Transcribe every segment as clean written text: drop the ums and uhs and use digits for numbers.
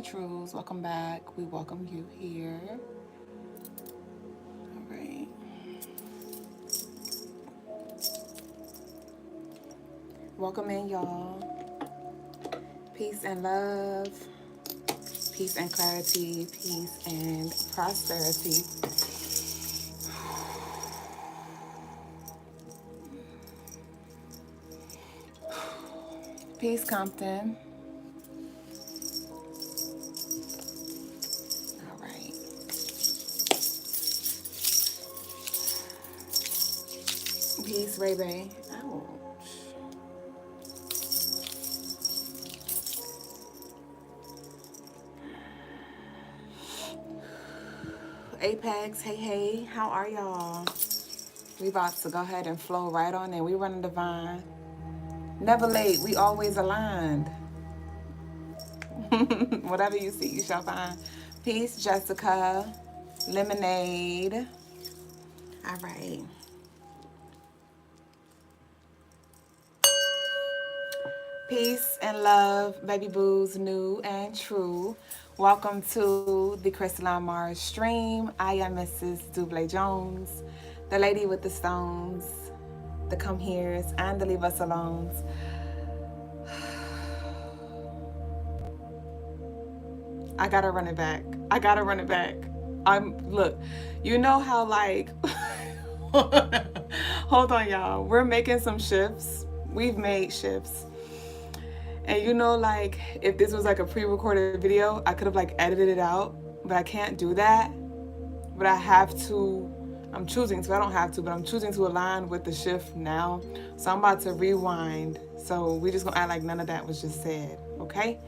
Trues, welcome back. We welcome you here. All right. Welcome in, y'all. Peace and love, peace and clarity, peace and prosperity. Peace, Compton. All right. Peace, Ray Bay. Ouch. Apex, hey, how are y'all? We about to go ahead and flow right on in. We running divine. Never late, we always aligned. Whatever you see, you shall find. Peace, Jessica. Lemonade. All right. Peace and love, baby boos, new and true. Welcome to the Crystaline Mars stream. I am Mrs. Double Jones, the lady with the stones, the come heres, and the leave us alones. I gotta run it back. Look, you know how like, hold on, y'all. We're making some shifts. We've made shifts. And you know, like, if this was like a pre-recorded video, I could have like edited it out, but I can't do that. But I'm choosing to, I don't have to, but I'm choosing to align with the shift now. So I'm about to rewind. So we just gonna act like none of that was just said, okay?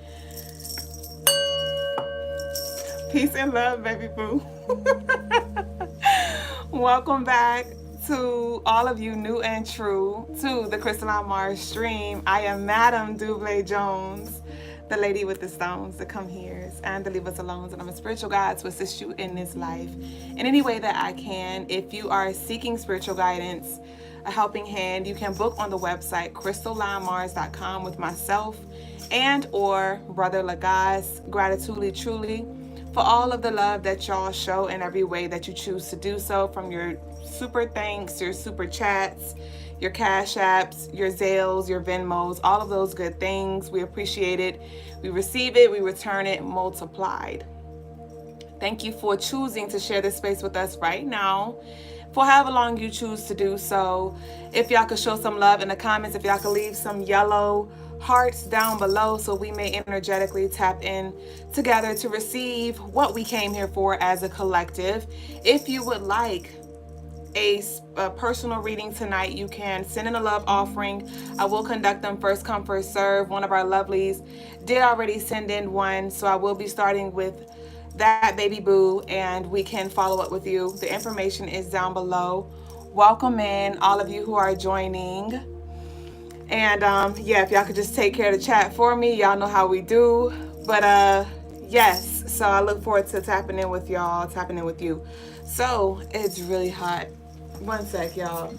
Peace and love, baby boo. Welcome back to all of you new and true to the Crystaline Mars stream. I am Madam Double Jones, the lady with the stones, the come heres, and the leave us alone. And I'm a spiritual guide to assist you in this life in any way that I can. If you are seeking spiritual guidance, a helping hand, you can book on the website crystallinemars.com with myself and or Brother Lagaz. Gratitude truly for all of the love that y'all show in every way that you choose to do so, from your super thanks, your super chats, your cash apps, your Zelles, your Venmos, all of those good things. We appreciate it. We receive it, we return it multiplied. Thank you for choosing to share this space with us right now, for however long you choose to do so. If y'all could show some love in the comments, if y'all could leave some yellow hearts down below so we may energetically tap in together to receive what we came here for as a collective. If you would like a personal reading tonight, you can send in a love offering. I will conduct them first come, first serve. One of our lovelies did already send in one, so I will be starting with that baby boo, and we can follow up with you. The information is down below. Welcome in all of you who are joining. And yeah, if y'all could just take care of the chat for me, y'all know how we do. But yes, so I look forward to tapping in with y'all, tapping in with you. So it's really hot. One sec, y'all.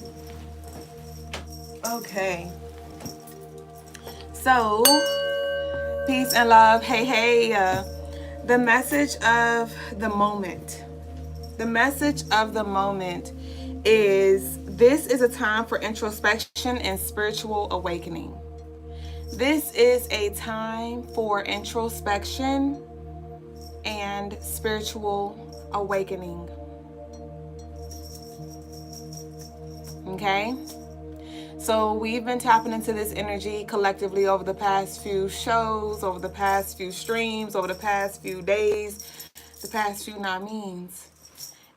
Okay. So, peace and love. Hey. The message of the moment. The message of the moment is, this is a time for introspection and spiritual awakening. This is a time for introspection and spiritual awakening. Okay? So we've been tapping into this energy collectively over the past few shows, over the past few streams, over the past few days, the past few namins.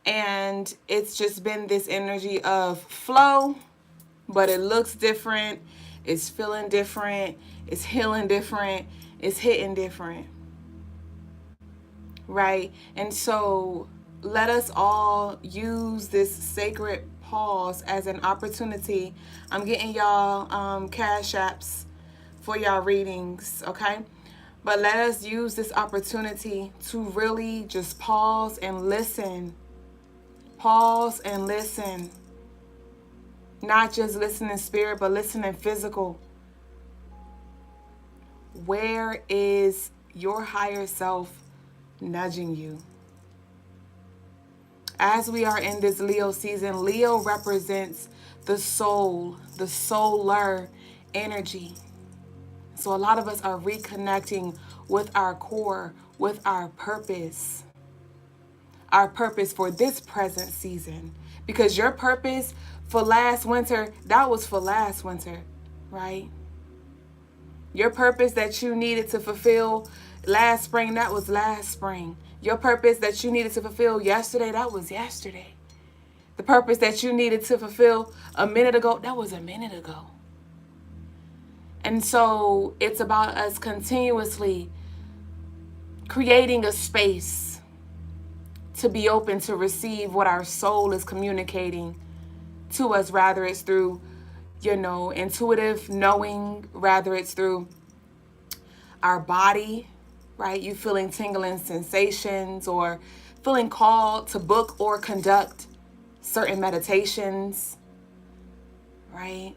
And it's just been this energy of flow, but it looks different, it's feeling different, it's healing different, it's hitting different. Right? And so let us all use this sacred pause as an opportunity. I'm getting y'all cash apps for y'all readings, okay? But let us use this opportunity to really just pause and listen. Pause and listen. Not just listen in spirit, but listen in physical. Where is your higher self nudging you. As we are in this Leo season, Leo represents the soul, the solar energy. So a lot of us are reconnecting with our core, with our purpose for this present season. Because your purpose for last winter, that was for last winter, right? Your purpose that you needed to fulfill last spring, that was last spring. Your purpose that you needed to fulfill yesterday, that was yesterday. The purpose that you needed to fulfill a minute ago, that was a minute ago. And so it's about us continuously creating a space to be open to receive what our soul is communicating to us, rather it's through, intuitive knowing, rather it's through our body, right? You feeling tingling sensations, or feeling called to book or conduct certain meditations, right?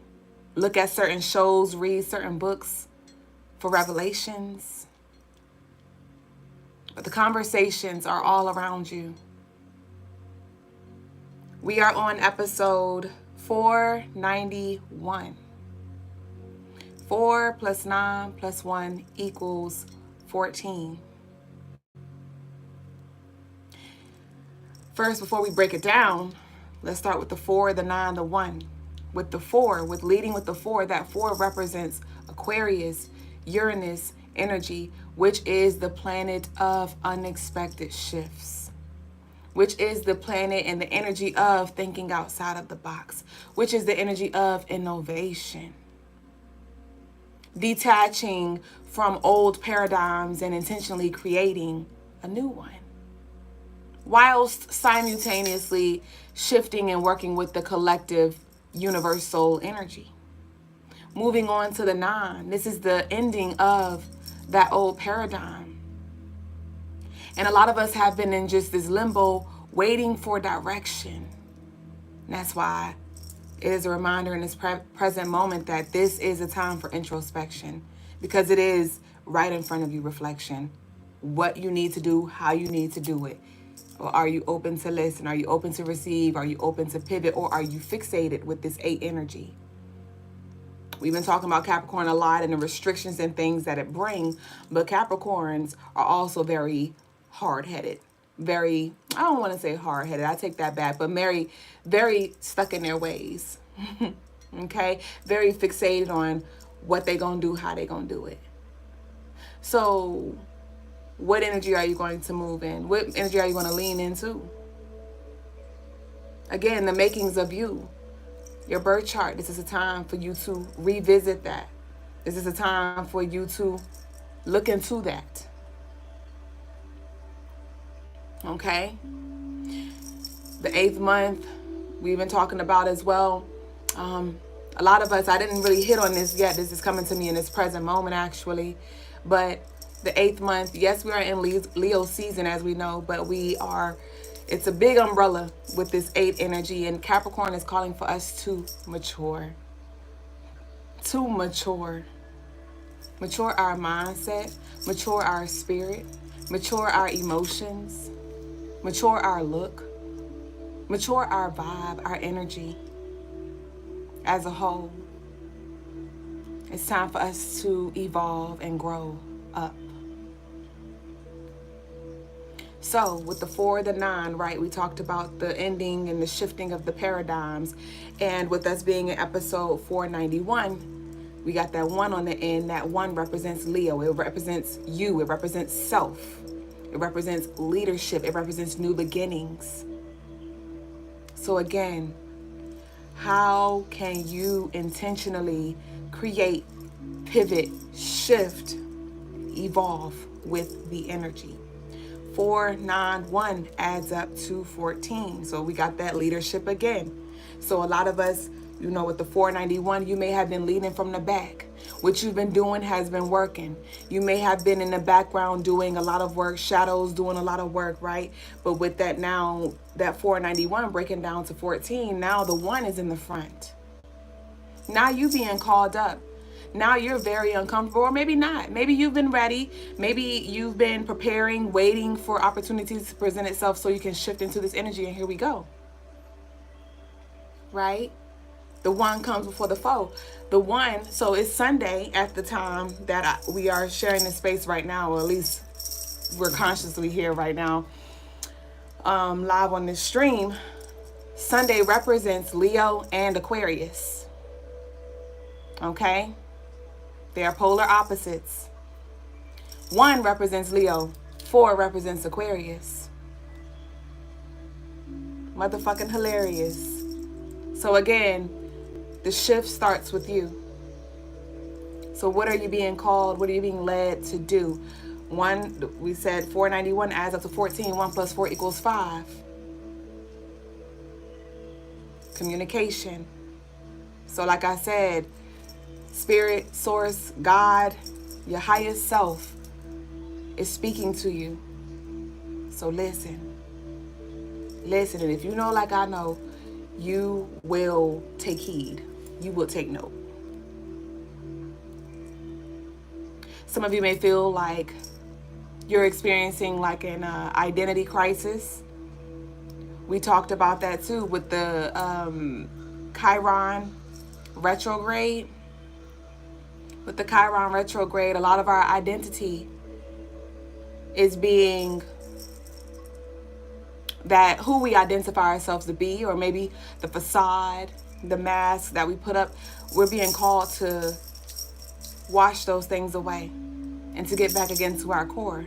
Look at certain shows, read certain books for revelations. But the conversations are all around you. We are on episode 491. 4 plus 9 plus 1 equals 14. First, before we break it down, let's start with the 4, the 9, the 1. With the 4, leading with the 4, that 4 represents Aquarius, Uranus energy, which is the planet of unexpected shifts, which is the planet and the energy of thinking outside of the box, which is the energy of innovation, detaching from old paradigms and intentionally creating a new one, whilst simultaneously shifting and working with the collective universal energy. Moving on to the 9, this is the ending of that old paradigm. And a lot of us have been in just this limbo, waiting for direction. And that's why it is a reminder in this present moment that this is a time for introspection, because it is right in front of you, reflection. What you need to do, how you need to do it. Or are you open to listen? Are you open to receive? Are you open to pivot? Or are you fixated with this 8 energy? We've been talking about Capricorn a lot and the restrictions and things that it brings, but Capricorns are also very hard-headed. Very, I don't want to say hard-headed, I take that back, but very stuck in their ways. Okay? Very fixated on what they gonna do, how they gonna do it. So what energy are you going to move in? What energy are you going to lean into? Again, the makings of you. Your birth chart, this is a time for you to revisit that. This is a time for you to look into that. Okay? The 8th month, we've been talking about as well. A lot of us, I didn't really hit on this yet. This is coming to me in this present moment, actually. But the 8th month, yes, we are in Leo season, as we know, but it's a big umbrella with this 8 energy, and Capricorn is calling for us to mature. To mature. Mature our mindset, mature our spirit, mature our emotions, mature our look, mature our vibe, our energy as a whole. It's time for us to evolve and grow up. So with the 4, the 9, right, we talked about the ending and the shifting of the paradigms. And with us being in episode 491, we got that 1 on the end. That 1 represents Leo. It represents you. It represents self. It represents leadership. It represents new beginnings. So again, how can you intentionally create, pivot, shift, evolve with the energy? 491 adds up to 14. So we got that leadership again. So a lot of us, with the 491, you may have been leading from the back. What you've been doing has been working. You may have been in the background doing a lot of work, shadows doing a lot of work, right? But with that now, that 491 breaking down to 14, now the 1 is in the front. Now you being called up. Now you're very uncomfortable, or maybe not. Maybe you've been ready. Maybe you've been preparing, waiting for opportunities to present itself so you can shift into this energy, and here we go. Right? The one comes before the foe. The one, so it's Sunday at the time that we are sharing this space right now, or at least we're consciously here right now, live on this stream. Sunday represents Leo and Aquarius. Okay? They are polar opposites. 1 represents Leo, 4 represents Aquarius. Motherfucking hilarious. So again, the shift starts with you. So what are you being called? What are you being led to do? 1, we said 491 adds up to 14. 1 plus 4 equals 5. Communication. So like I said, Spirit, Source, God, your highest self is speaking to you. So listen. Listen, and if you know like I know, you will take heed. You will take note. Some of you may feel like you're experiencing like an identity crisis. We talked about that too with the Chiron retrograde. With the Chiron retrograde, a lot of our identity is being that who we identify ourselves to be, or maybe the facade, the mask that we put up. We're being called to wash those things away and to get back again to our core.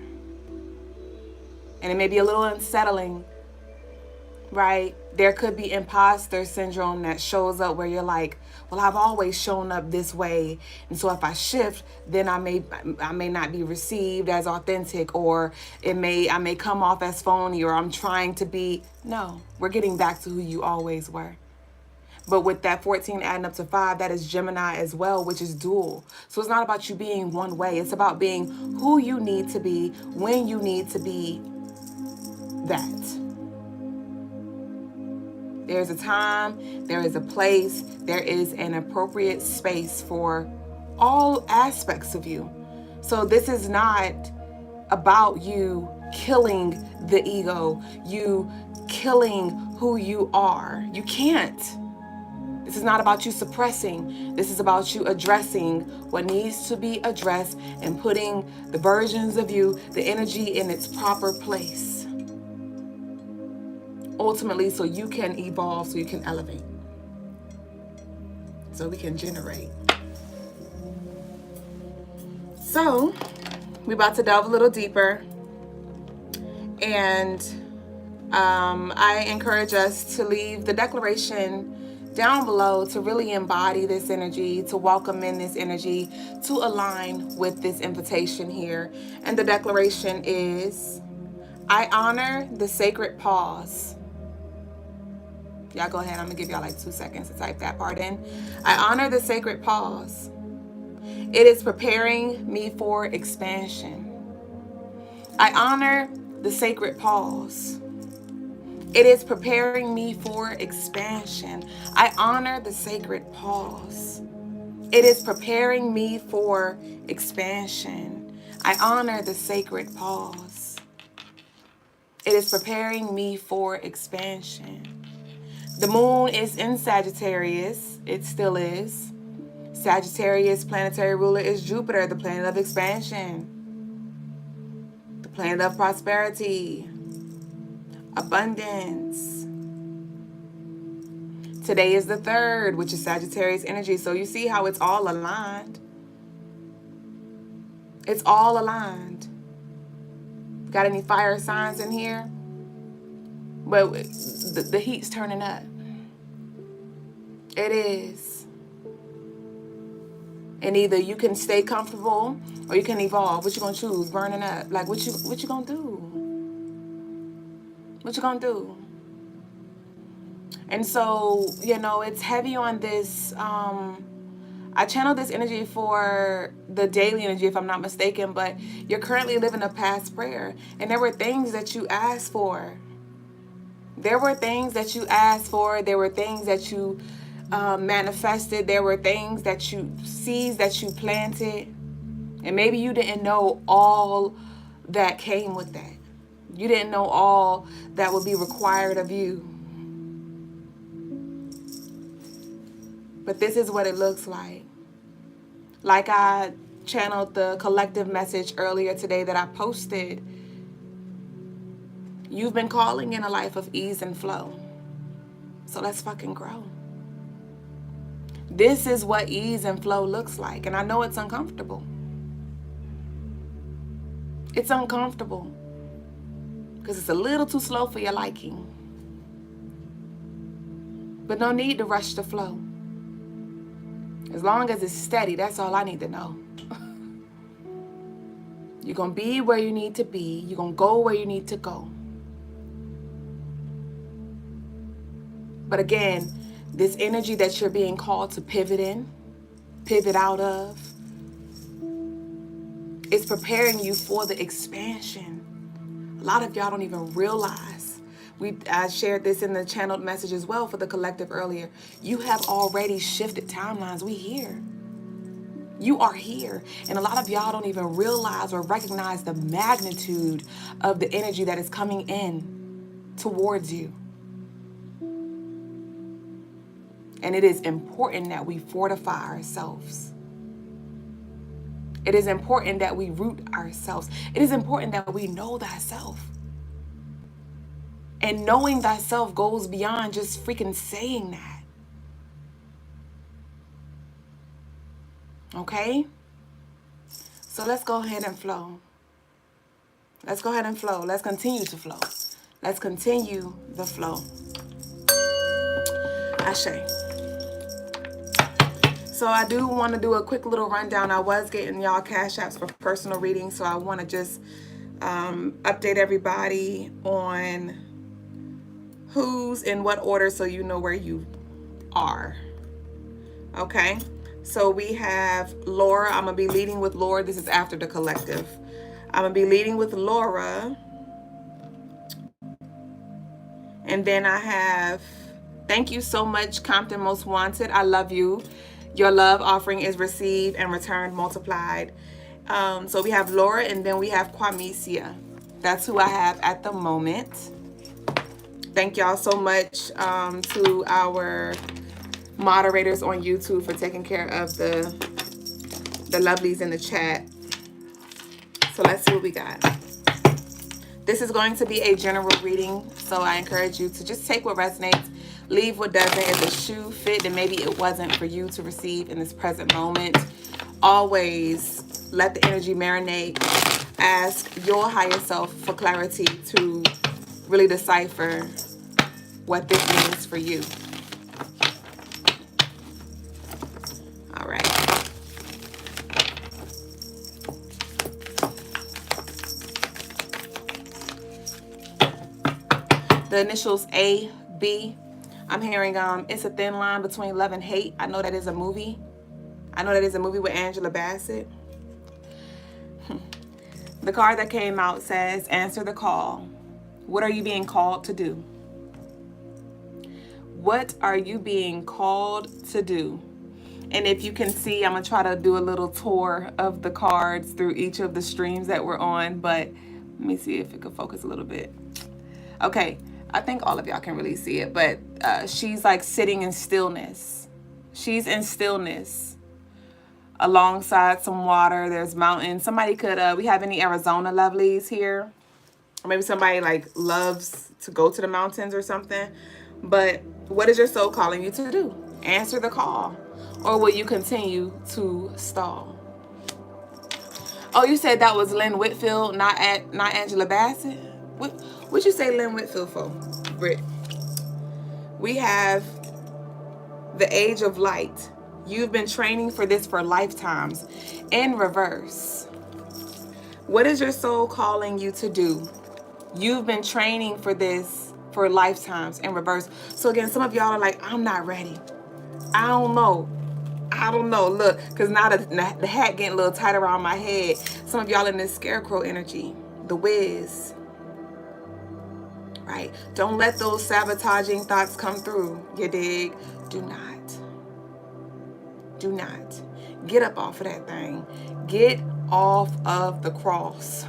And it may be a little unsettling, right? There could be imposter syndrome that shows up where you're like, well, I've always shown up this way, and so if I shift, then I may not be received as authentic, or I may come off as phony, or I'm trying to be. No, we're getting back to who you always were. But with that 14 adding up to 5, that is Gemini as well, which is dual. So it's not about you being one way. It's about being who you need to be when you need to be that. There's a time, there is a place, there is an appropriate space for all aspects of you. So this is not about you killing the ego, you killing who you are. You can't. This is not about you suppressing. This is about you addressing what needs to be addressed and putting the versions of you, the energy in its proper place. Ultimately, so you can evolve, so you can elevate, so we can generate. So we're about to delve a little deeper, and I encourage us to leave the declaration down below to really embody this energy, to welcome in this energy, to align with this invitation here. And the declaration is, I honor the sacred pause. Y'all go ahead. I'm going to give y'all like 2 seconds to type that part in. I honor the sacred pause. It is preparing me for expansion. I honor the sacred pause. It is preparing me for expansion. I honor the sacred pause. It is preparing me for expansion. I honor the sacred pause. It is preparing me for expansion. The moon is in Sagittarius. It still is. Sagittarius planetary ruler is Jupiter, the planet of expansion, the planet of prosperity, abundance. Today is the 3rd, which is Sagittarius energy. So you see how it's all aligned. It's all aligned. Got any fire signs in here? But the heat's turning up. It is. And either you can stay comfortable or you can evolve. What you gonna choose? Burning up. Like what you gonna do? What you gonna do? And so, it's heavy on this. I channel this energy for the daily energy, if I'm not mistaken, but you're currently living a past prayer. And there were things that you asked for. There were things that you asked for. There were things that you manifested. There were things that seeds that you planted, and maybe you didn't know all that came with that. You didn't know all that would be required of you. But this is what it looks like. Like I channeled the collective message earlier today that I posted. You've been calling in a life of ease and flow. So let's fucking grow. This is what ease and flow looks like. And I know it's uncomfortable. It's uncomfortable because it's a little too slow for your liking. But no need to rush the flow. As long as it's steady, that's all I need to know. You're going to be where you need to be. You're going to go where you need to go. But again, this energy that you're being called to pivot in, pivot out of, is preparing you for the expansion. A lot of y'all don't even realize. I shared this in the channeled message as well for the collective earlier. You have already shifted timelines. We here. You are here. And a lot of y'all don't even realize or recognize the magnitude of the energy that is coming in towards you. And it is important that we fortify ourselves. It is important that we root ourselves. It is important that we know thyself. And knowing thyself goes beyond just freaking saying that. Okay? So let's go ahead and flow. Let's go ahead and flow. Let's continue to flow. Let's continue the flow. Ashe. So I do want to do a quick little rundown. I was getting y'all cash apps for personal readings, so I want to just update everybody on who's in what order so you know where you are. Okay, so we have Laura. I'm going to be leading with Laura. This is after the collective. I'm going to be leading with Laura. And then I have, thank you so much, Compton Most Wanted. I love you. Your love offering is received and returned multiplied. So we have Laura, and then we have Kwamisia. That's who I have at the moment. Thank y'all so much to our moderators on YouTube for taking care of the lovelies in the chat. So let's see what we got. This is going to be a general reading, so I encourage you to just take what resonates, leave what doesn't. If the shoe fit, then maybe it wasn't for you to receive in this present moment. Always let the energy marinate. Ask your higher self for clarity to really decipher what this means for you. All right. The initials A, B. I'm hearing it's a thin line between love and hate. I know that is a movie. I know that is a movie with Angela Bassett. The card that came out says, answer the call. What are you being called to do? What are you being called to do? And if you can see, I'm going to try to do a little tour of the cards through each of the streams that we're on. But let me see if it could focus a little bit. Okay. I think all of y'all can really see it, but she's like sitting in stillness. She's in stillness alongside some water. There's mountains. Somebody could, we have any Arizona lovelies here? Or maybe somebody like loves to go to the mountains or something. But what is your soul calling you to do? Answer the call. Or will you continue to stall? Oh, you said that was Lynn Whitfield, not Angela Bassett? What'd you say Lynn Whitfield for, Britt? We have the age of light. You've been training for this for lifetimes. In reverse. What is your soul calling you to do? You've been training for this for lifetimes. In reverse. So again, some of y'all are like, I'm not ready. I don't know. Look, because now the hat getting a little tight around my head. Some of y'all in this scarecrow energy. The whiz. Right? Don't let those sabotaging thoughts come through. You dig? Do not. Do not. Get up off of that thing. Get off of the cross.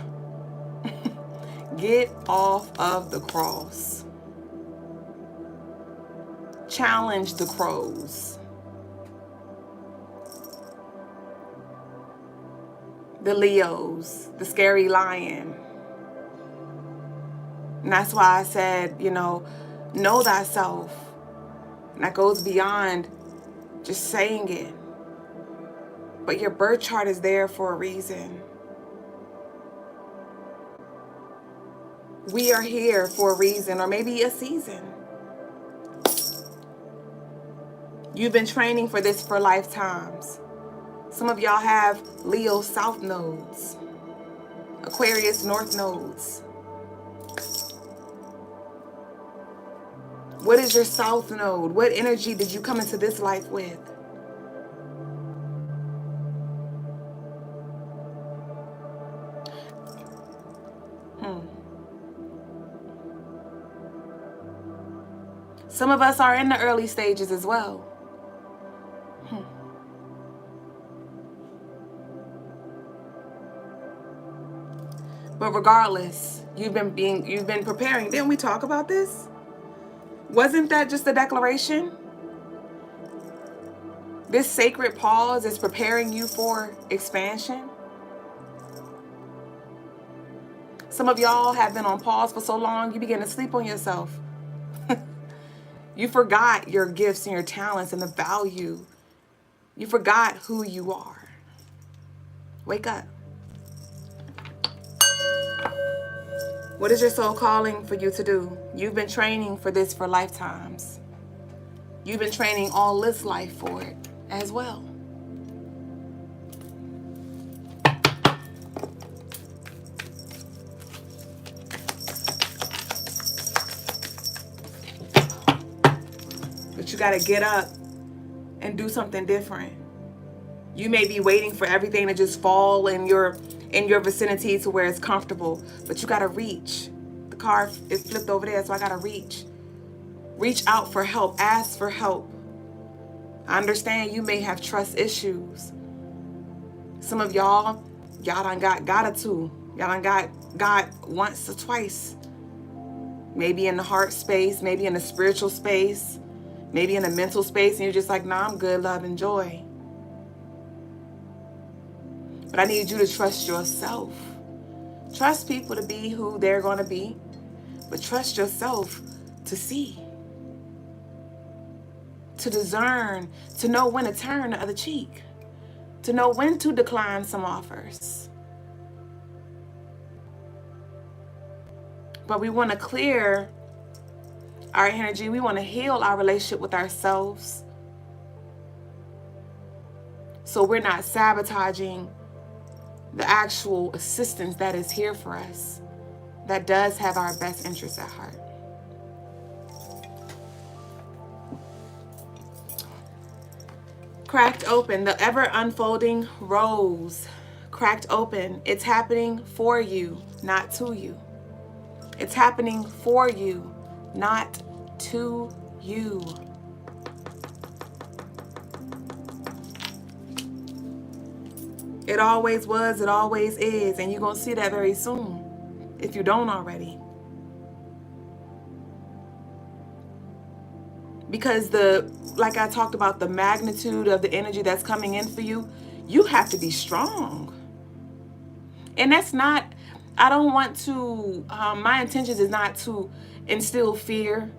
Get off of the cross. Challenge the crows. The Leos, the scary lion. And that's why I said, know thyself. And that goes beyond just saying it. But your birth chart is there for a reason. We are here for a reason, or maybe a season. You've been training for this for lifetimes. Some of y'all have Leo South nodes, Aquarius North nodes. What is your South node? What energy did you come into this life with? Some of us are in the early stages as well. But regardless, you've been preparing. Didn't we talk about this? Wasn't that just a declaration? This sacred pause is preparing you for expansion. Some of y'all have been on pause for so long, you begin to sleep on yourself. You forgot your gifts and your talents and the value. You forgot who you are. Wake up. What is your soul calling for you to do? You've been training for this for lifetimes. You've been training all this life for it as well. But you got to get up and do something different. You may be waiting for everything to just fall in your vicinity to where it's comfortable, but you got to reach. The card is flipped over there, so I got to reach. Reach out for help. Ask for help. I understand you may have trust issues. Some of y'all done got it too. Y'all done got once or twice. Maybe in the heart space, maybe in the spiritual space, maybe in the mental space, and you're just like, nah, I'm good, love, and joy. But I need you to trust yourself. Trust people to be who they're going to be, but trust yourself to see, to discern, to know when to turn the other cheek, to know when to decline some offers. But we want to clear our energy. We want to heal our relationship with ourselves, so we're not sabotaging the actual assistance that is here for us, that does have our best interests at heart. Cracked open, the ever unfolding rose. Cracked open. It's happening for you, not to you. It's happening for you, not to you. It always was, it always is, and you're going to see that very soon, if you don't already. Because like I talked about, the magnitude of the energy that's coming in for you, you have to be strong. And that's not, I don't want to, my intentions is not to instill fear,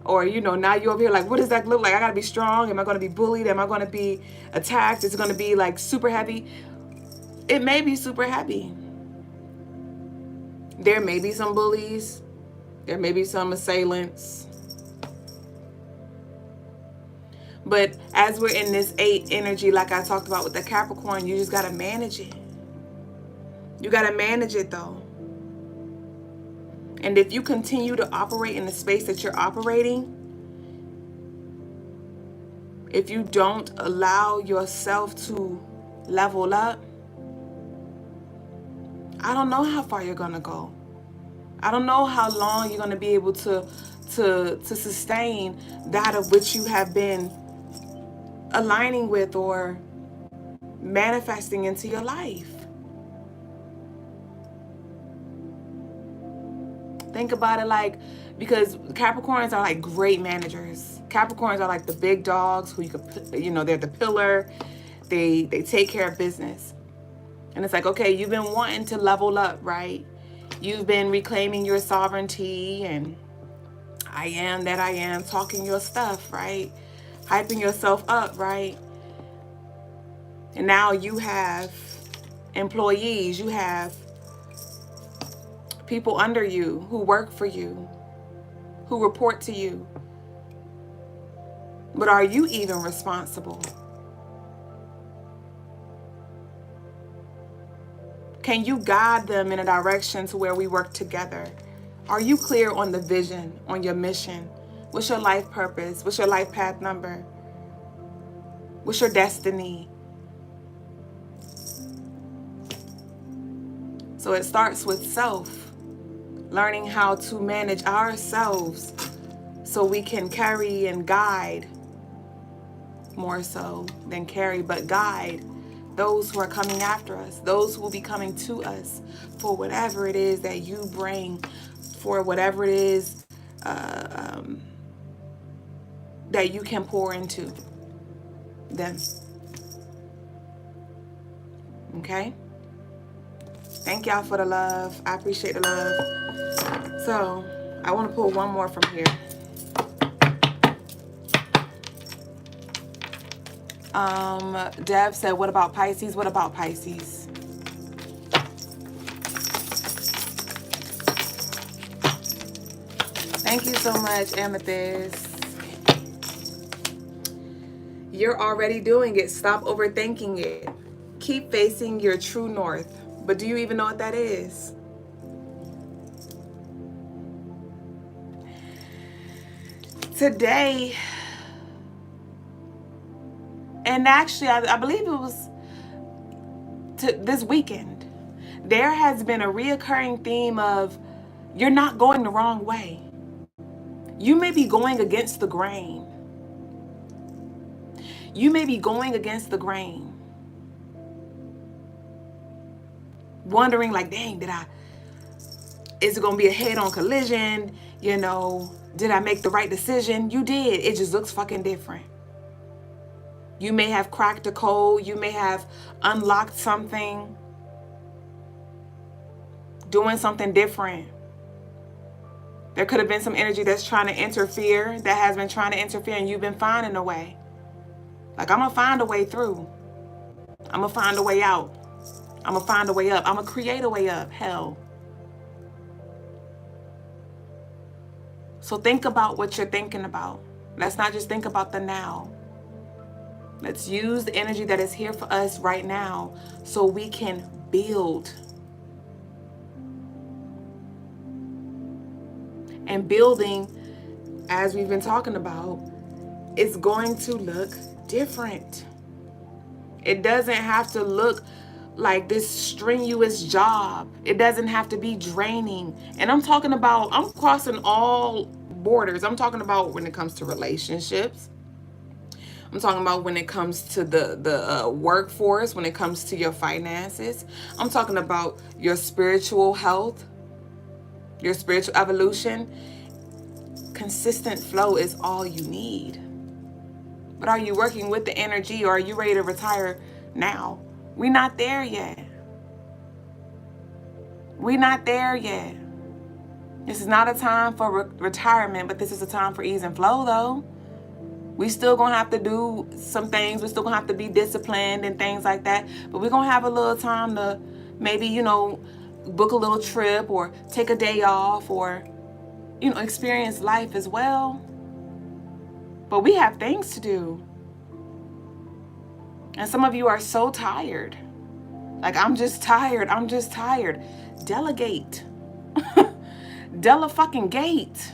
or, now you're over here like, what does that look like? I got to be strong. Am I going to be bullied? Am I going to be attacked? Is it going to be like super heavy? It may be super heavy. There may be some bullies. There may be some assailants. But as we're in this 8 energy, like I talked about with the Capricorn, you just got to manage it. You got to manage it though. And if you continue to operate in the space that you're operating, if you don't allow yourself to level up, I don't know how far you're going to go. I don't know how long you're going to be able to sustain that of which you have been aligning with or manifesting into your life? Think about it like, because Capricorns are like great managers. Capricorns are like the big dogs who you could, they're the pillar. They take care of business. And it's like, okay, you've been wanting to level up, right? You've been reclaiming your sovereignty and I am that I am, talking your stuff, right? Hyping yourself up, right? And now you have employees, you have people under you who work for you, who report to you. But are you even responsible? Can you guide them in a direction to where we work together? Are you clear on the vision, on your mission? What's your life purpose? What's your life path number? What's your destiny? So it starts with self, learning how to manage ourselves so we can carry and guide, more so than carry, but guide those who are coming after us, those who will be coming to us for whatever it is that you bring, for whatever it is that you can pour into them. Okay? Thank y'all for the love. I appreciate the love. So I want to pull one more from here. Dev said, what about Pisces? What about Pisces? Thank you so much, Amethyst. You're already doing it. Stop overthinking it. Keep facing your true north. But do you even know what that is? Today, and actually, I believe it was this weekend, there has been a reoccurring theme of you're not going the wrong way. You may be going against the grain. You may be going against the grain. Wondering like, dang, is it going to be a head-on collision? Did I make the right decision? You did. It just looks fucking different. You may have cracked a code. You may have unlocked something. Doing something different. There could have been some energy that's trying to interfere, that has been trying to interfere, and you've been finding a way. Like, I'm going to find a way through. I'm going to find a way out. I'm going to find a way up. I'm going to create a way up. Hell. So think about what you're thinking about. Let's not just think about the now. Let's use the energy that is here for us right now so we can build. And building, as we've been talking about, is going to look different. It doesn't have to look like this strenuous job. It doesn't have to be draining. And I'm crossing all borders. I'm talking about when it comes to relationships. I'm talking about when it comes to the workforce, when it comes to your finances. I'm talking about your spiritual health, your spiritual evolution. Consistent flow is all you need. But are you working with the energy, or are you ready to retire now? We're not there yet. We're not there yet. This is not a time for retirement, but this is a time for ease and flow, though. We still gonna have to do some things. We're still gonna have to be disciplined and things like that. But we're gonna have a little time to maybe, book a little trip or take a day off or, experience life as well. But we have things to do. And some of you are so tired. Like, I'm just tired. Delegate. Dele-fucking-gate.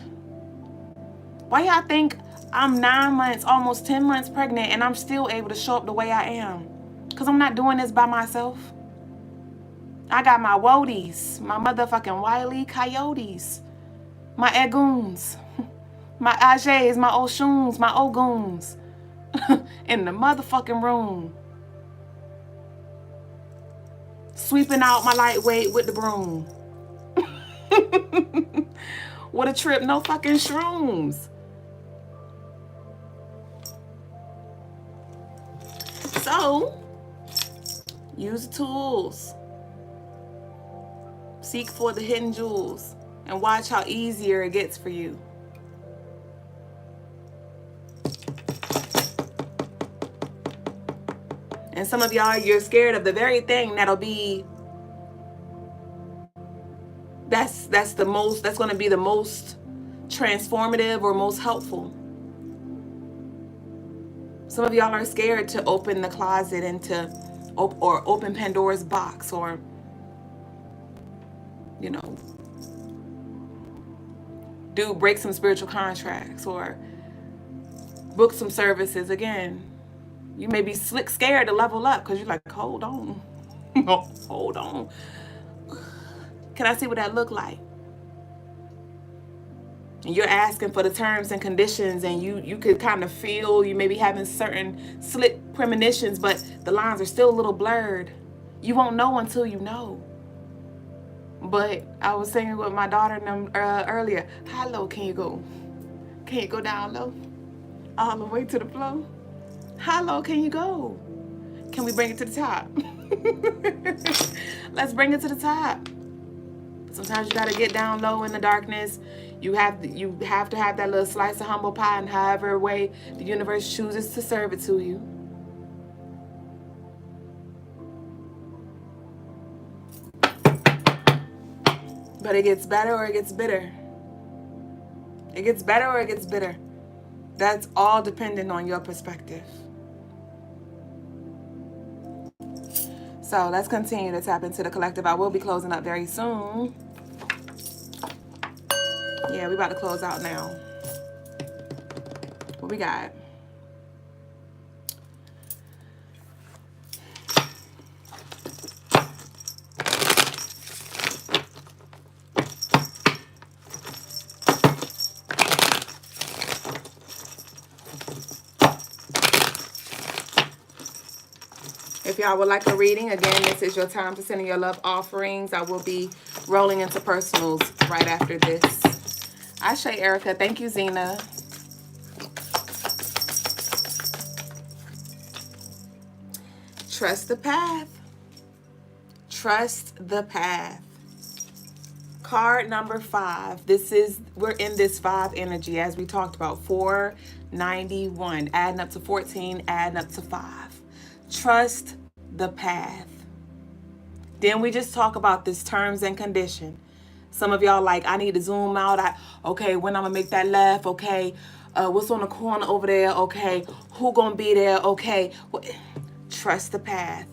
Why y'all think I'm 9 months, almost 10 months pregnant, and I'm still able to show up the way I am? Because I'm not doing this by myself. I got my woadies, my motherfucking wily coyotes, my egoons, my ajays, my oshuns, my ogoons. in the motherfucking room. Sweeping out my lightweight with the broom. What a trip, no fucking shrooms. So, use the tools. Seek for the hidden jewels and watch how easier it gets for you. And some of y'all, you're scared of the very thing that'll be, that's going to be the most transformative or most helpful. Some of y'all are scared to open the closet and or open Pandora's box, or, you know, break some spiritual contracts or book some services. Again, you may be scared to level up because you're like, hold on. Hold on. Can I see what that look like? And you're asking for the terms and conditions, and you could kind of feel you may be having certain slick premonitions, but the lines are still a little blurred. You won't know until you know. But I was singing with my daughter earlier. How low can you go? Can you go down low? All the way to the floor? How low can you go? Can we bring it to the top? Let's bring it to the top. Sometimes you gotta get down low in the darkness. You have to have that little slice of humble pie, and however way the universe chooses to serve it to you. But it gets better or it gets bitter. It gets better or it gets bitter. That's all dependent on your perspective. So let's continue to tap into the collective. I will be closing up very soon. Yeah, we about to close out now. What we got? If y'all would like a reading, again, this is your time to send in your love offerings. I will be rolling into personals right after this. Ashe, Erica. Thank you, Zena. Trust the path. Trust the path. Card number 5. We're in this 5 energy as we talked about. 491. Adding up to 14, adding up to 5. Trust the path. Then we just talk about this terms and condition. Some of y'all like, I need to zoom out. Okay, when I'm gonna make that left? Okay, what's on the corner over there? Okay, who gonna be there? Okay, trust the path.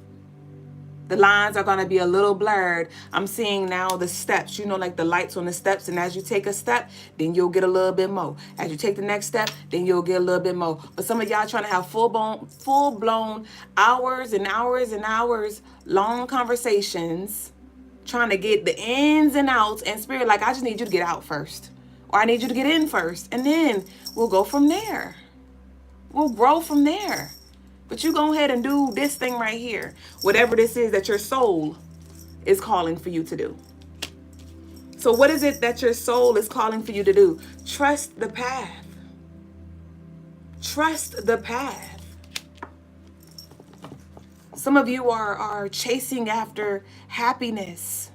The lines are gonna be a little blurred. I'm seeing now the steps, like the lights on the steps. And as you take a step, then you'll get a little bit more. As you take the next step, then you'll get a little bit more. But some of y'all trying to have full-blown hours and hours and hours long conversations, trying to get the ins and outs, and spirit like, I just need you to get out first. Or I need you to get in first. And then we'll go from there. We'll grow from there. But you go ahead and do this thing right here. Whatever this is that your soul is calling for you to do. So what is it that your soul is calling for you to do? Trust the path. Trust the path. Some of you are chasing after happiness.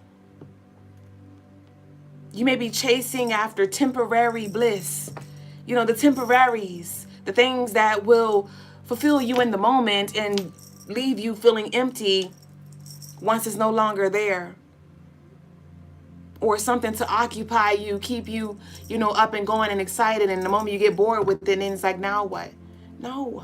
You may be chasing after temporary bliss. The temporaries, the things that will fulfill you in the moment and leave you feeling empty once it's no longer there. Or something to occupy you, keep you, up and going and excited. And the moment you get bored with it, then it's like, now what? No.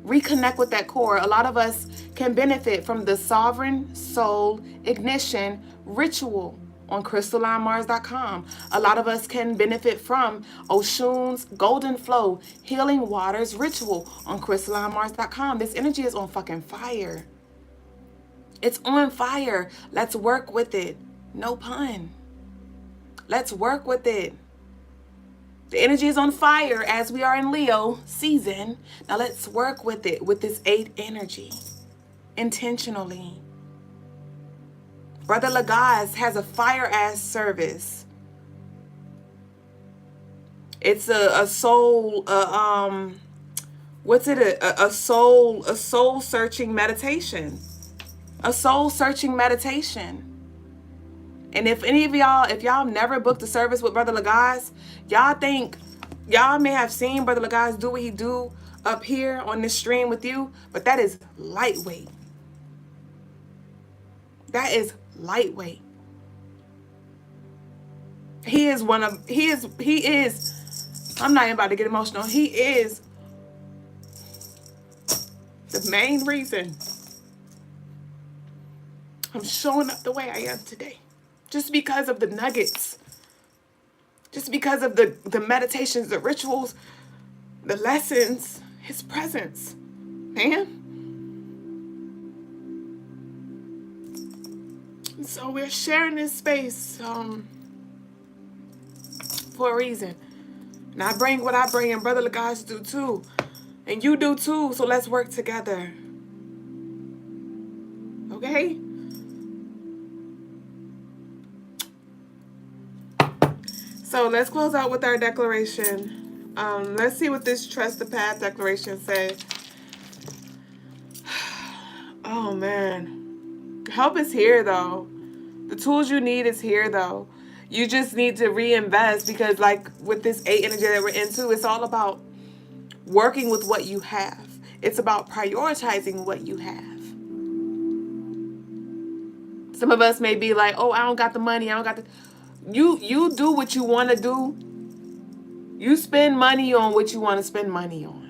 Reconnect with that core. A lot of us can benefit from the Sovereign Soul Ignition Ritual on CrystallineMars.com. A lot of us can benefit from Oshun's Golden Flow Healing Waters Ritual on CrystallineMars.com. This energy is on fucking fire. It's on fire. Let's work with it. No pun. Let's work with it. The energy is on fire as we are in Leo season. Now let's work with it, with this 8 energy, intentionally. Brother Lagaz has a fire-ass service. It's a soul, what's it? A soul searching meditation. A soul searching meditation. And if any of y'all, if y'all never booked a service with Brother Lagaz, y'all may have seen Brother Lagaz do what he do up here on this stream with you, but that is lightweight. That is lightweight. He is, I'm not even about to get emotional. He is the main reason I'm showing up the way I am today. Just because of the nuggets. Just because of the meditations, the rituals, the lessons, his presence. Man. And so we're sharing this space for a reason. And I bring what I bring, and Brother Lagaz do too. And you do too, so let's work together. Okay? So let's close out with our declaration. Let's see what this Trust the Path declaration says. Oh man. Help is here though. The tools you need is here though. You just need to reinvest, because like with this 8 energy that we're into, it's all about working with what you have. It's about prioritizing what you have. Some of us may be like, oh, I don't got the money. I don't got the... You do what you want to do. You spend money on what you want to spend money on.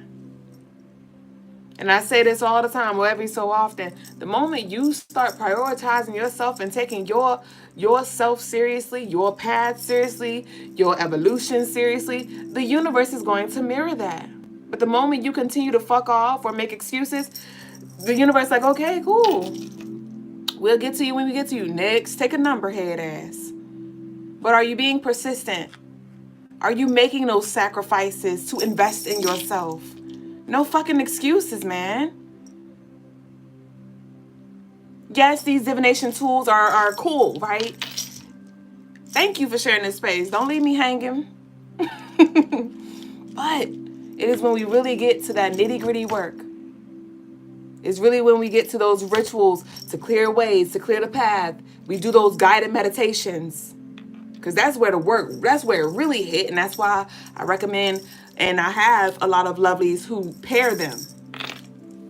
And I say this all the time, or every so often. The moment you start prioritizing yourself and taking yourself seriously, your path seriously, your evolution seriously, the universe is going to mirror that. But the moment you continue to fuck off or make excuses, the universe is like, okay, cool. We'll get to you when we get to you. Next, take a number, head ass. But are you being persistent? Are you making those sacrifices to invest in yourself? No fucking excuses, man. Yes, these divination tools are cool, right? Thank you for sharing this space. Don't leave me hanging. But it is when we really get to that nitty-gritty work. It's really when we get to those rituals to clear ways, to clear the path. We do those guided meditations. Because that's where the work, that's where it really hit. And that's why I recommend, and I have a lot of lovelies who pair them.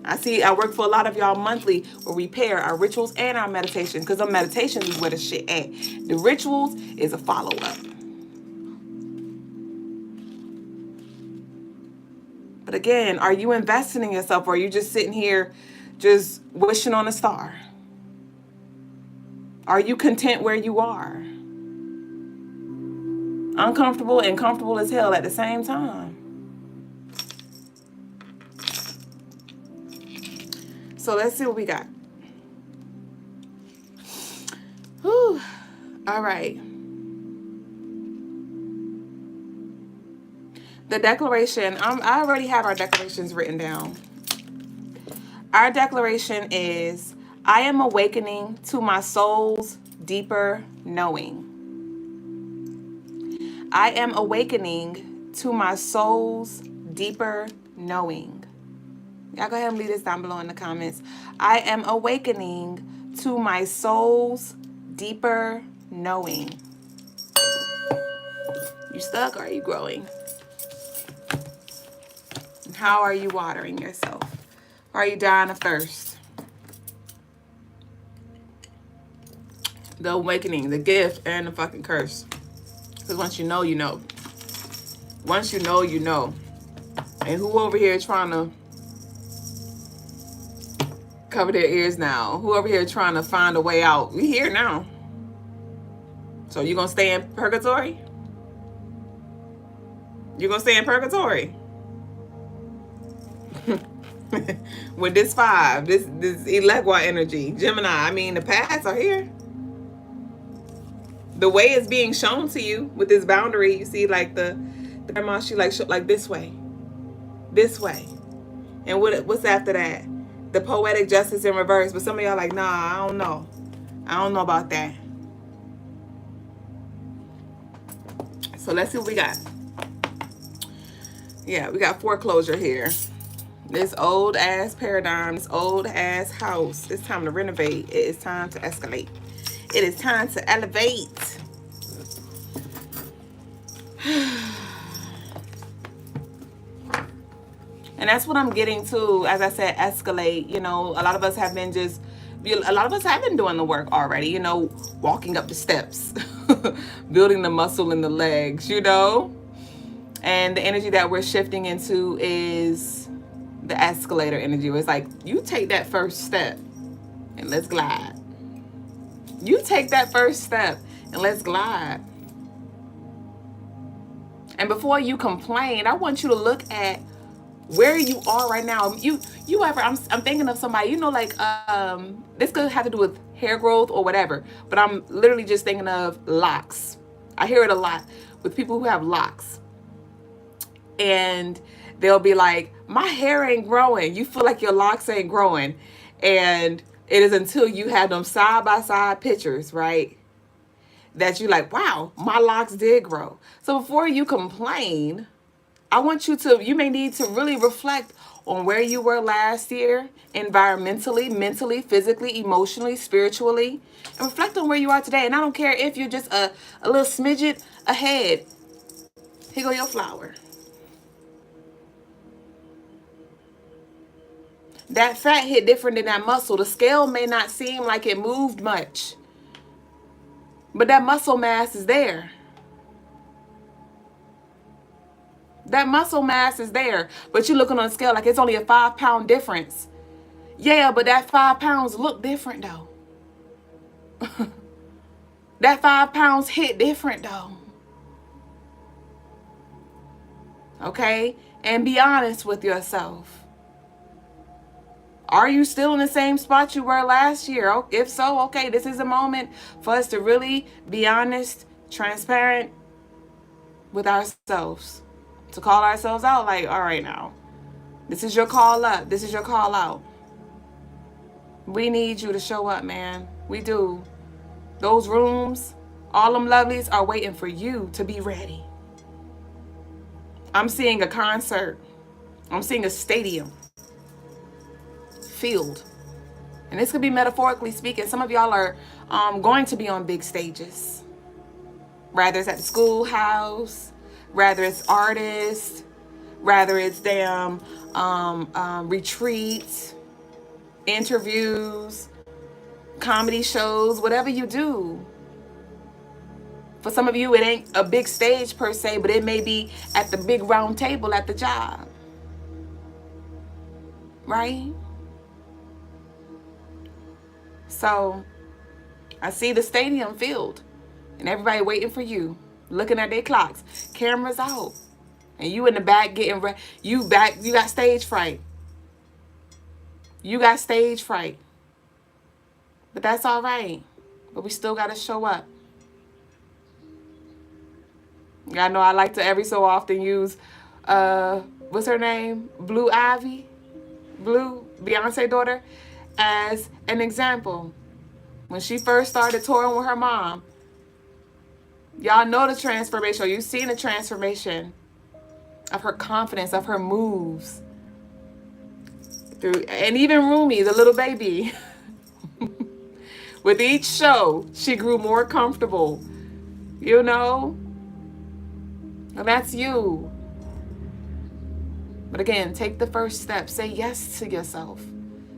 I work for a lot of y'all monthly where we pair our rituals and our meditation. Because the meditations is where the shit at. The rituals is a follow-up. But again, are you investing in yourself, or are you just sitting here just wishing on a star? Are you content where you are? Uncomfortable and comfortable as hell at the same time. So let's see what we got. Whew. All right. The declaration, I already have our declarations written down. Our declaration is, I am awakening to my soul's deeper knowing. I am awakening to my soul's deeper knowing. Y'all go ahead and leave this down below in the comments. I am awakening to my soul's deeper knowing. You stuck, or are you growing? And how are you watering yourself? Are you dying of thirst? The awakening, the gift, and the fucking curse. Because once you know, you know. Once you know, you know. And who over here trying to cover their ears now? Who over here trying to find a way out? We here now. So you gonna stay in purgatory? You gonna stay in purgatory? With this 5, this Elegua energy, Gemini, I mean, the paths are here. The way is being shown to you with this boundary. You see, like the The grandma, she like this way. This way. And what's after that? The poetic justice in reverse. But some of y'all like, nah, I don't know. I don't know about that. So let's see what we got. Yeah, we got foreclosure here. This old ass paradigm, this old ass house. It's time to renovate. It is time to escalate. It is time to elevate. And that's what I'm getting to, as I said, escalate. You know, a lot of us have been doing the work already, you know, walking up the steps, building the muscle in the legs, you know. And the energy that we're shifting into is the escalator energy. It's like, you take that first step and let's glide. You take that first step and let's glide. And before you complain, I want you to look at where you are right now. I'm thinking of somebody, you know, like this could have to do with hair growth or whatever, but I'm literally just thinking of locks. I hear it a lot with people who have locks, and they'll be like, my hair ain't growing. You feel like your locks ain't growing, and it is until you have them side by side pictures, right, that you're like, wow, my locks did grow. So before you complain, I want you may need to really reflect on where you were last year, environmentally, mentally, physically, emotionally, spiritually, and reflect on where you are today. And I don't care if you're just a little smidget ahead. Here go your flower. That fat hit different than that muscle. The scale may not seem like it moved much, but that muscle mass is there. That muscle mass is there, but you're looking on the scale like it's only a 5-pound difference. Yeah, but that 5 pounds look different though. That 5 pounds hit different though. Okay? And be honest with yourself. Are you still in the same spot you were last year? If so, okay, this is a moment for us to really be honest, transparent with ourselves. To call ourselves out like, all right now, this is your call up. This is your call out. We need you to show up, man. We do. Those rooms, all them lovelies are waiting for you to be ready. I'm seeing a concert. I'm seeing a stadium filled. And this could be metaphorically speaking. Some of y'all are going to be on big stages. Rather it's at the schoolhouse, rather it's artists, rather it's damn retreats, interviews, comedy shows, whatever you do. For some of you, it ain't a big stage per se, but it may be at the big round table at the job. Right? So I see the stadium filled and everybody waiting for you, looking at their clocks, cameras out, and you in the back getting ready. You got stage fright. You got stage fright. But that's all right. But we still got to show up. I know I like to every so often use, what's her name? Blue Ivy? Blue, Beyonce's daughter, as an example. When she first started touring with her mom, y'all know the transformation. You've seen the transformation of her confidence, of her moves. And even Rumi, the little baby. With each show, she grew more comfortable. You know? And that's you. But again, take the first step. Say yes to yourself.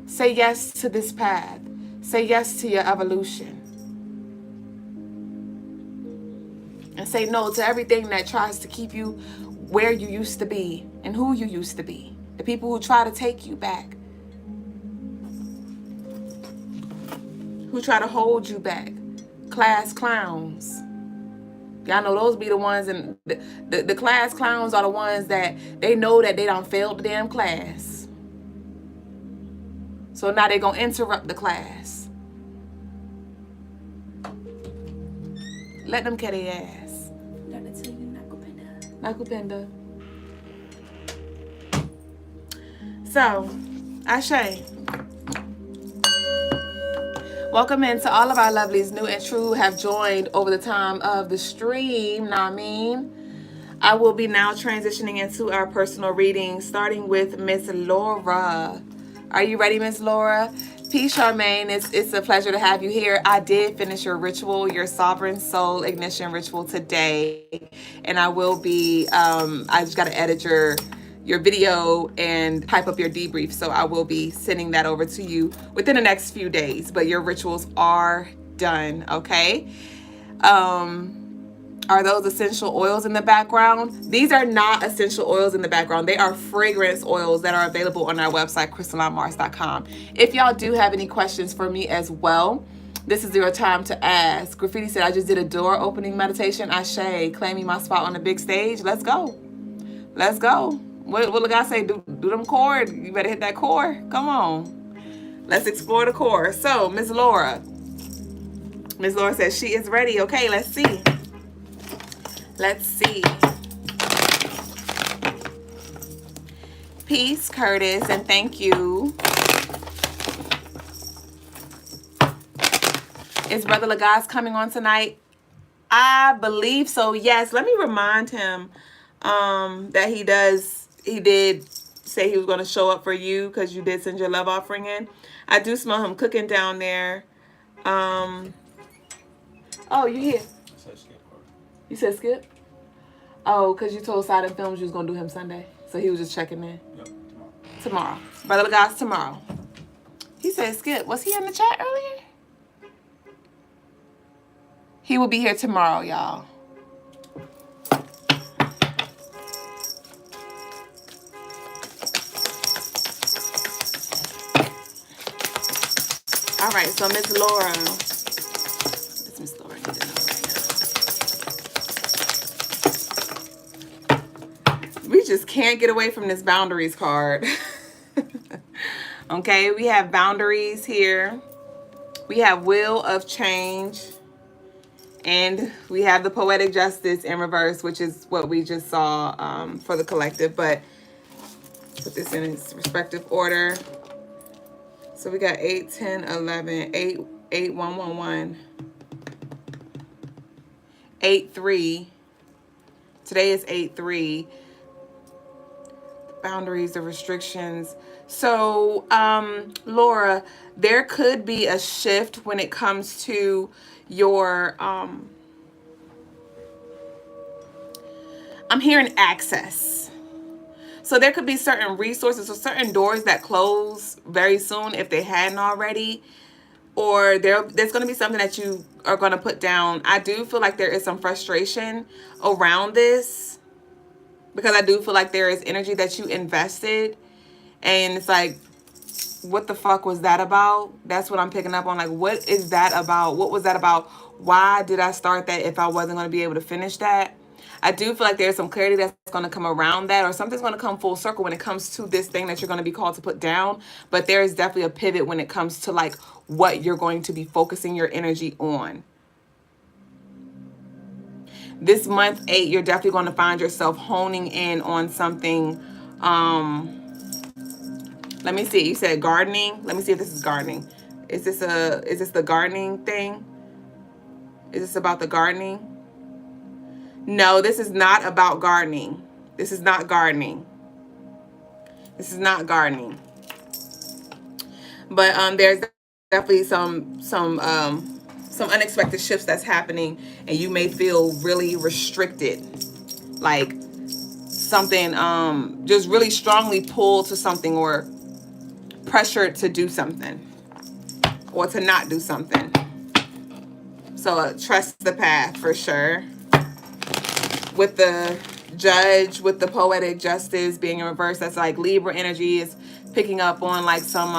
Say yes to this path. Say yes to your evolution. And say no to everything that tries to keep you where you used to be and who you used to be. The people who try to take you back. Who try to hold you back. Class clowns. Y'all know those be the ones, and the class clowns are the ones that they know that they done failed the damn class. So now they're going to interrupt the class. Let them carry their ass. Akupenda. So, Ashe. Welcome in to all of our lovelies, new and true, who have joined over the time of the stream. Know what I mean? I will be now transitioning into our personal reading, starting with Miss Laura. Are you ready, Miss Laura? Peace, Charmaine. It's a pleasure to have you here. I did finish your ritual, your Sovereign Soul Ignition ritual today, and I will be. I just got to edit your video and type up your debrief, so I will be sending that over to you within the next few days. But your rituals are done. Okay. Are those essential oils in the background? These are not essential oils in the background. They are fragrance oils that are available on our website, CrystalineMars.com. If y'all do have any questions for me as well, this is your time to ask. Graffiti said, I just did a door opening meditation. Ashe, claiming my spot on the big stage. Let's go. Let's go. What the guy say? Do them chord. You better hit that core. Come on. Let's explore the core. So, Miss Laura. Miss Laura says she is ready. Okay, let's see. Let's see. Peace, Curtis, and thank you. Is Brother Lagaz coming on tonight? I believe so, yes. Let me remind him that he did say he was going to show up for you because you did send your love offering in. I do smell him cooking down there. Oh, you here? You said Skip? Oh, because you told Side and Films you was going to do him Sunday. So he was just checking in. Yep, tomorrow. Brother Lagos, tomorrow. He said Skip. Was he in the chat earlier? He will be here tomorrow, y'all. All right, so Miss Laura. It's Miss Laura. Need to know right now. We just can't get away from this boundaries card. Okay, we have boundaries here. We have wheel of change. And we have the poetic justice in reverse, which is what we just saw for the collective. But put this in its respective order. So we got 8, 10, 11, 8, 8, 1, 1, 1, 8, 3. Today is 8, 3. Boundaries, the restrictions. So, Laura, there could be a shift when it comes to your, I'm hearing access. So there could be certain resources or certain doors that close very soon if they hadn't already, or there's going to be something that you are going to put down. I do feel like there is some frustration around this because I do feel like there is energy that you invested and it's like, what the fuck was that about? That's what I'm picking up on. Like, what is that about? What was that about? Why did I start that if I wasn't going to be able to finish that? I do feel like there's some clarity that's going to come around that, or something's going to come full circle when it comes to this thing that you're going to be called to put down. But there is definitely a pivot when it comes to like what you're going to be focusing your energy on. This month 8, you're definitely going to find yourself honing in on something. Let me see. You said gardening. Let me see if this is gardening. Is this the gardening thing? Is this about the gardening? No, this is not about gardening. This is not gardening. This is not gardening. But there's definitely some unexpected shifts that's happening, and you may feel really restricted, like something just really strongly pulled to something or pressured to do something or to not do something. So trust the path for sure. With the judge, with the poetic justice being in reverse, that's like Libra energy is picking up on like some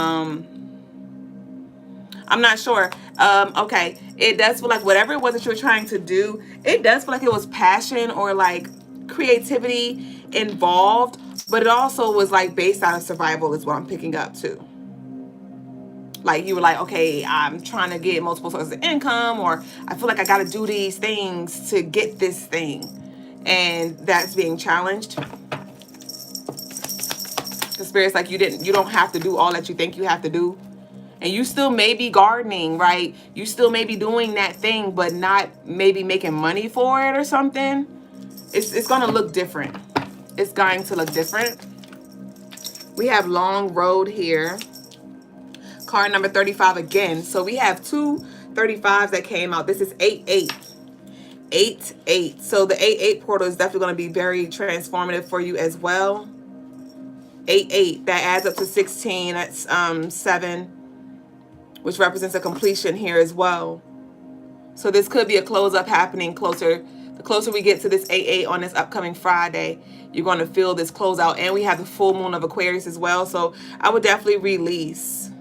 I'm not sure. Okay, it does feel like whatever it was that you were trying to do, it does feel like it was passion or like creativity involved, but it also was like based out of survival is what I'm picking up too. Like you were like, okay, I'm trying to get multiple sources of income, or I feel like I got to do these things to get this thing. and that's being challenged. The Spirit's like, you don't have to do all that you think you have to do. And you still may be gardening, right? You still may be doing that thing, but not maybe making money for it or something. It's going to look different. It's going to look different. We have long road here. Card number 35 again. So we have two 35s that came out. This is 8-8. 8-8. So the 8-8 portal is definitely going to be very transformative for you as well. 8-8. That adds up to 16. That's 7, which represents a completion here as well. So this could be a close up happening closer. The closer we get to this 8-8 on this upcoming Friday, you're going to feel this closeout. And we have the full moon of Aquarius as well. So I would definitely release.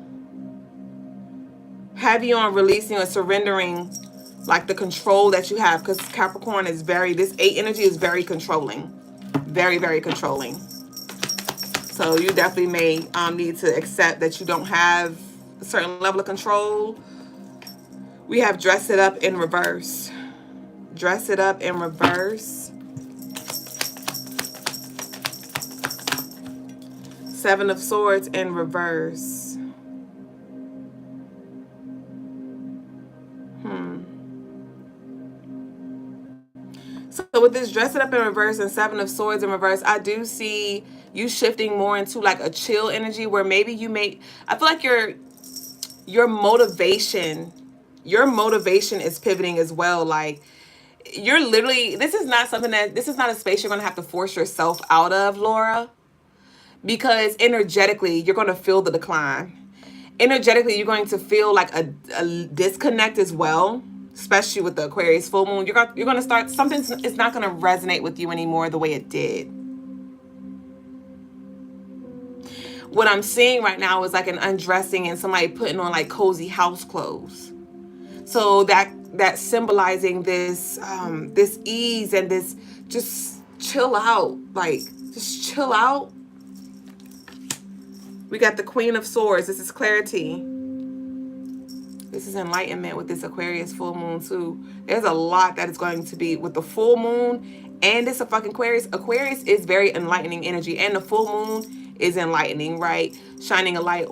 Have you on releasing or surrendering like the control that you have, because Capricorn is this 8 energy is very controlling. Very, very controlling. So you definitely may need to accept that you don't have a certain level of control. We have dress it up in reverse. Dress it up in reverse. 7 of Swords in reverse. So with this dress it up in reverse and 7 of Swords in reverse, I do see you shifting more into like a chill energy where maybe I feel like your motivation is pivoting as well. Like you're literally, this is not a space you're going to have to force yourself out of, Laura, because energetically you're going to feel the decline. Energetically, you're going to feel like a disconnect as well, especially with the Aquarius full moon. You're going to start, something is not going to resonate with you anymore the way it did. What I'm seeing right now is like an undressing and somebody putting on like cozy house clothes. So that's symbolizing this this ease and this just chill out, like just chill out. We got the Queen of Swords. This is clarity. This is enlightenment with this Aquarius full moon too. There's a lot that is going to be with the full moon and this a fucking Aquarius. Aquarius is very enlightening energy, and the full moon is enlightening, right? Shining a light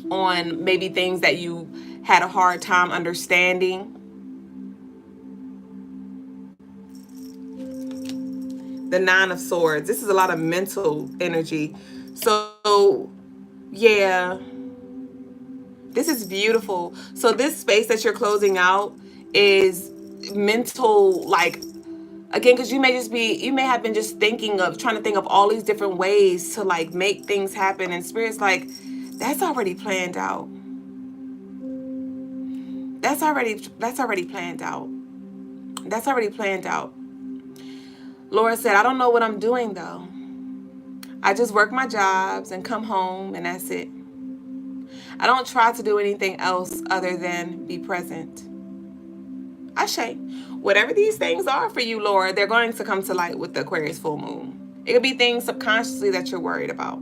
on maybe things that you had a hard time understanding. The 9 of Swords. This is a lot of mental energy. So, yeah. This is beautiful. So this space that you're closing out is mental, like, again, because you may have been just trying to think of all these different ways to like make things happen. And Spirit's like, that's already planned out. That's already planned out. That's already planned out. Laura said, I don't know what I'm doing though. I just work my jobs and come home and that's it. I don't try to do anything else other than be present. Ashe. Whatever these things are for you, Laura, they're going to come to light with the Aquarius full moon. It could be things subconsciously that you're worried about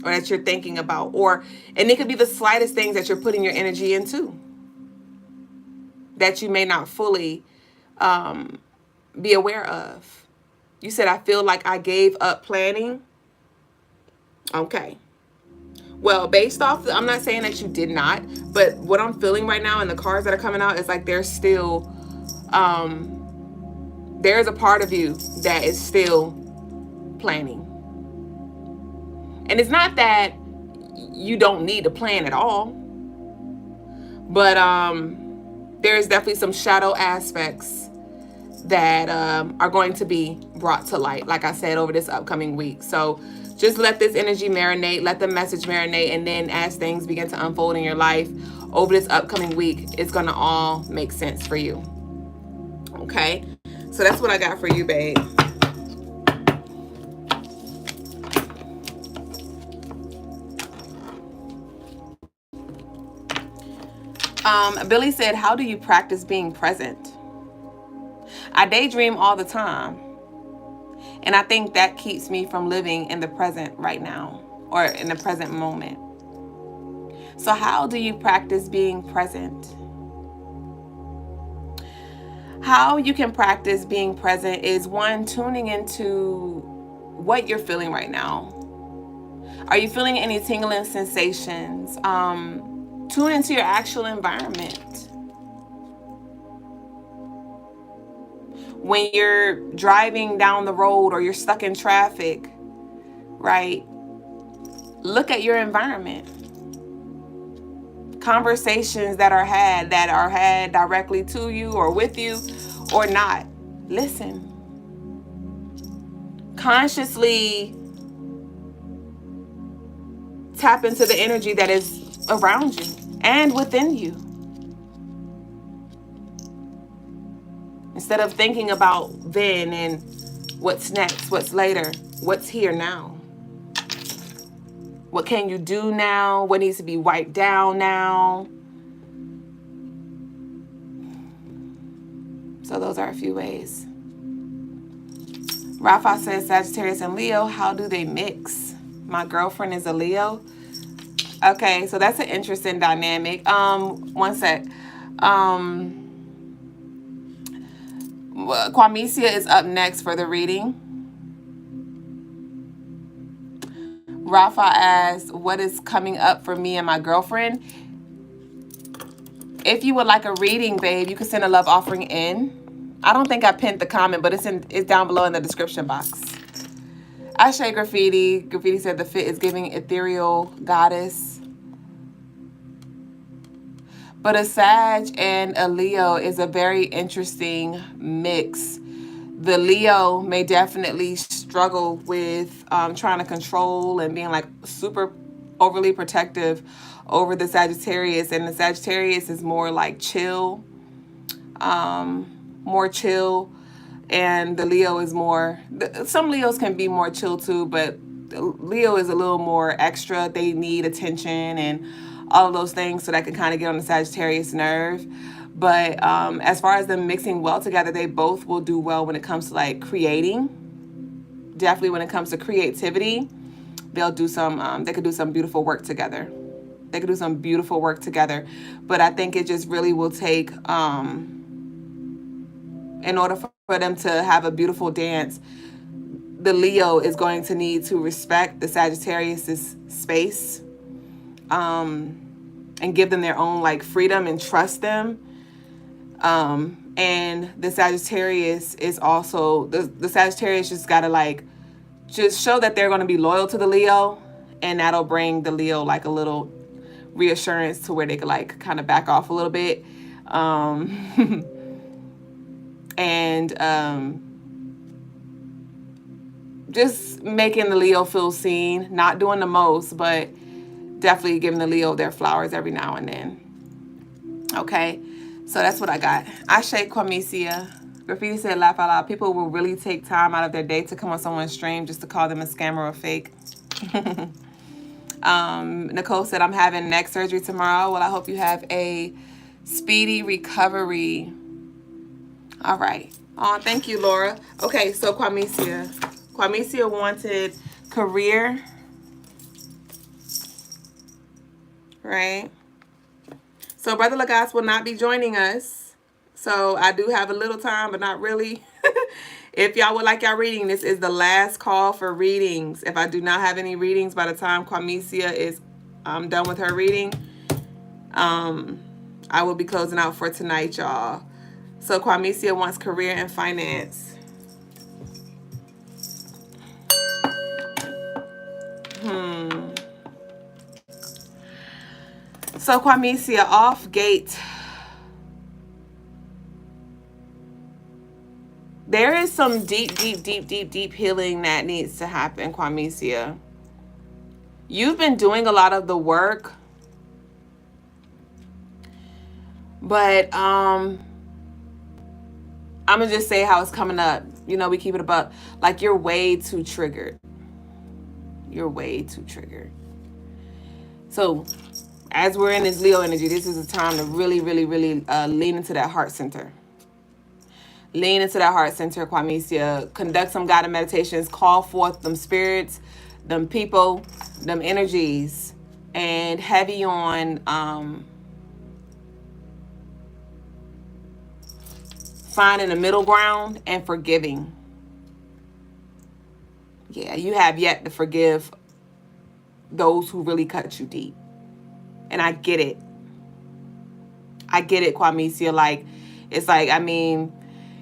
or that you're thinking about, and it could be the slightest things that you're putting your energy into that you may not fully be aware of. You said, I feel like I gave up planning. Okay. Well, based off, I'm not saying that you did not, but what I'm feeling right now and the cards that are coming out is like there's still, there's a part of you that is still planning. And it's not that you don't need to plan at all, but there's definitely some shadow aspects that are going to be brought to light, like I said, over this upcoming week. So just let this energy marinate, let the message marinate, and then as things begin to unfold in your life over this upcoming week, it's going to all make sense for you. Okay? So that's what I got for you, babe. Billy said, how do you practice being present? I daydream all the time. And I think that keeps me from living in the present right now, or in the present moment. So how do you practice being present? How you can practice being present is one, tuning into what you're feeling right now. Are you feeling any tingling sensations? Tune into your actual environment. When you're driving down the road or you're stuck in traffic, right? Look at your environment. Conversations that are had directly to you or with you or not. Listen. Consciously tap into the energy that is around you and within you. Instead of thinking about then and what's next, what's later, what's here now. What can you do now? What needs to be wiped down now? So those are a few ways. Rafa says Sagittarius and Leo, how do they mix? My girlfriend is a Leo. Okay, so that's an interesting dynamic. One sec. Kwamisia is up next for the reading. Rafa asks, what is coming up for me and my girlfriend? If you would like a reading, babe, you can send a love offering in. I don't think I pinned the comment, but it's down below in the description box. Ashe Graffiti. Graffiti said the fit is giving ethereal goddess. But a Sag and a Leo is a very interesting mix. The Leo may definitely struggle with trying to control and being like super overly protective over the Sagittarius. And the Sagittarius is more like chill, more chill. And the Leo is more, some Leos can be more chill too, but Leo is a little more extra. They need attention and all of those things, so that can kind of get on the Sagittarius nerve. But as far as them mixing well together, they both will do well when it comes to like creating. Definitely when it comes to creativity, they'll do some, they could do some beautiful work together. They could do some beautiful work together. But I think it just really will take, in order for them to have a beautiful dance, the Leo is going to need to respect the Sagittarius's space, and give them their own like freedom and trust them. And the Sagittarius is also, the Sagittarius just gotta like, just show that they're gonna be loyal to the Leo, and that'll bring the Leo like a little reassurance to where they could like kind of back off a little bit. Just making the Leo feel seen, not doing the most, but definitely giving the Leo their flowers every now and then. Okay, so that's what I got. Ashe Kwamisia. Graffiti said, laugh out loud. People will really take time out of their day to come on someone's stream just to call them a scammer or fake. Nicole said, I'm having neck surgery tomorrow. Well, I hope you have a speedy recovery. All right. Oh, thank you, Laura. Okay, so Kwamisia. Kwamisia wanted career, right? So Brother Lagas will not be joining us. So I do have a little time, but not really. If y'all would like y'all reading, this is the last call for readings. If I do not have any readings by the time Kwamisia is done with her reading, I will be closing out for tonight, y'all. So Kwamisia wants career and finance. So Kwamisia, off gate. There is some deep healing that needs to happen, Kwamisia. You've been doing a lot of the work, but I'm gonna just say how it's coming up. You know, we keep it about like you're way too triggered. You're way too triggered. So as we're in this Leo energy, this is a time to really lean into that heart center. Lean into that heart center, Kwamisia. Conduct some guided meditations. Call forth them spirits, them people, them energies. And heavy on finding a middle ground and forgiving. Yeah, you have yet to forgive those who really cut you deep. And I get it. I get it, Kwamisia. Like, it's like, I mean,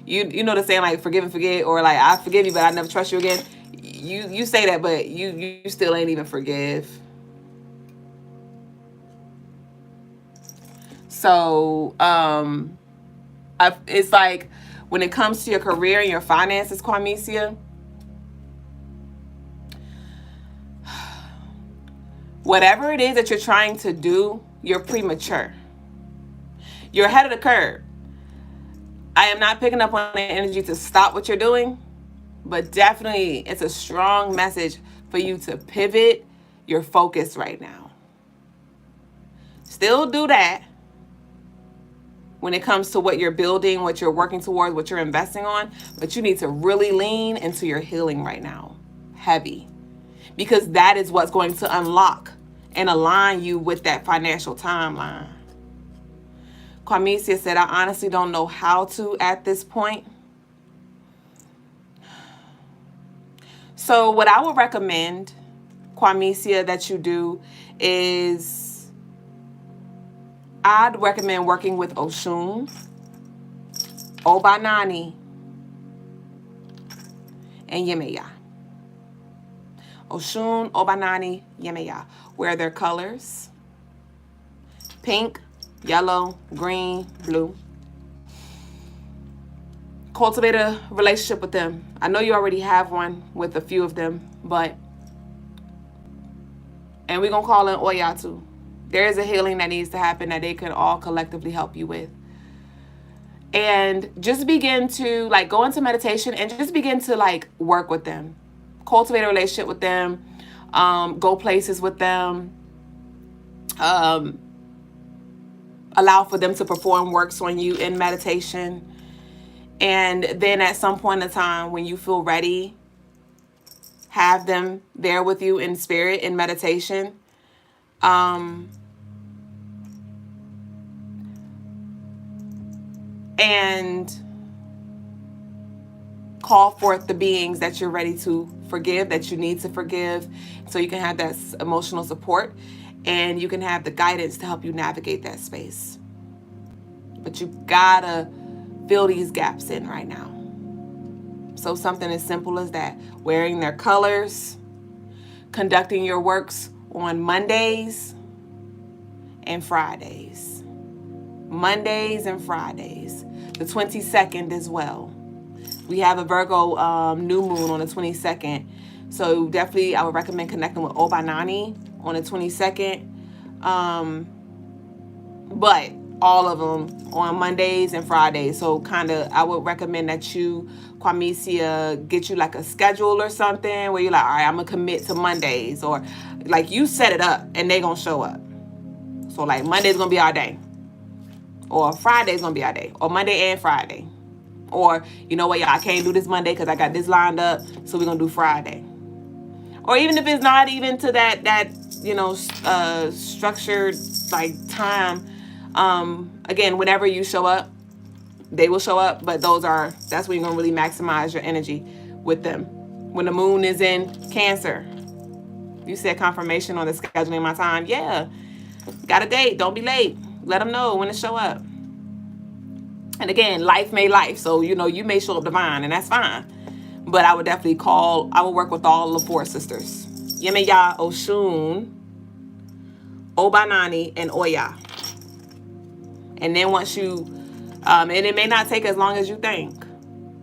you know the saying, like, forgive and forget, or like, I forgive you, but I never trust you again. You say that, but you still ain't even forgive. So, it's like, when it comes to your career and your finances, Kwamisia, whatever it is that you're trying to do, you're premature. You're ahead of the curve. I am not picking up on the energy to stop what you're doing, but definitely it's a strong message for you to pivot your focus right now. Still do that when it comes to what you're building, what you're working towards, what you're investing on, but you need to really lean into your healing right now, heavy, because that is what's going to unlock and align you with that financial timeline. Kwamisia said, I honestly don't know how to at this point. So what I would recommend, Kwamisia, that you do is I'd recommend working with Oshun, Obanani, and Yemeya. Oshun, Obanani, Yemeya. Wear their colors: pink, yellow, green, blue. Cultivate a relationship with them. I know you already have one with a few of them, and we're going to call in Oya too. There is a healing that needs to happen that they can all collectively help you with. And just begin to like go into meditation and just begin to like work with them. Cultivate a relationship with them. Go places with them. Allow for them to perform works on you in meditation. And then at some point in time when you feel ready, have them there with you in spirit in meditation. And call forth the beings that you're ready to forgive, that you need to forgive, so you can have that emotional support and you can have the guidance to help you navigate that space. But you gotta fill these gaps in right now. So something as simple as that, wearing their colors, conducting your works on Mondays and Fridays. Mondays and Fridays. The 22nd as well. We have a Virgo new moon on the 22nd. So definitely I would recommend connecting with Obanani on the 22nd. But all of them on Mondays and Fridays. So kind of I would recommend that you, Kwamisia, get you like a schedule or something where you're like, all right, I'm going to commit to Mondays. Or like you set it up and they going to show up. So like Monday's going to be our day. Or Friday's going to be our day. Or Monday and Friday. Or, you know what, y'all, I can't do this Monday because I got this lined up, so we're going to do Friday. Or even if it's not even to that structured, like, time, again, whenever you show up, they will show up, but that's when you're going to really maximize your energy with them. When the moon is in Cancer, you said confirmation on the scheduling my time. Yeah, got a date, don't be late. Let them know when to show up. And again, life may life. So, you may show up divine, and that's fine. But I would definitely I would work with all the four sisters. Yemeya, Oshun, Obanani, and Oya. And then once you, and it may not take as long as you think,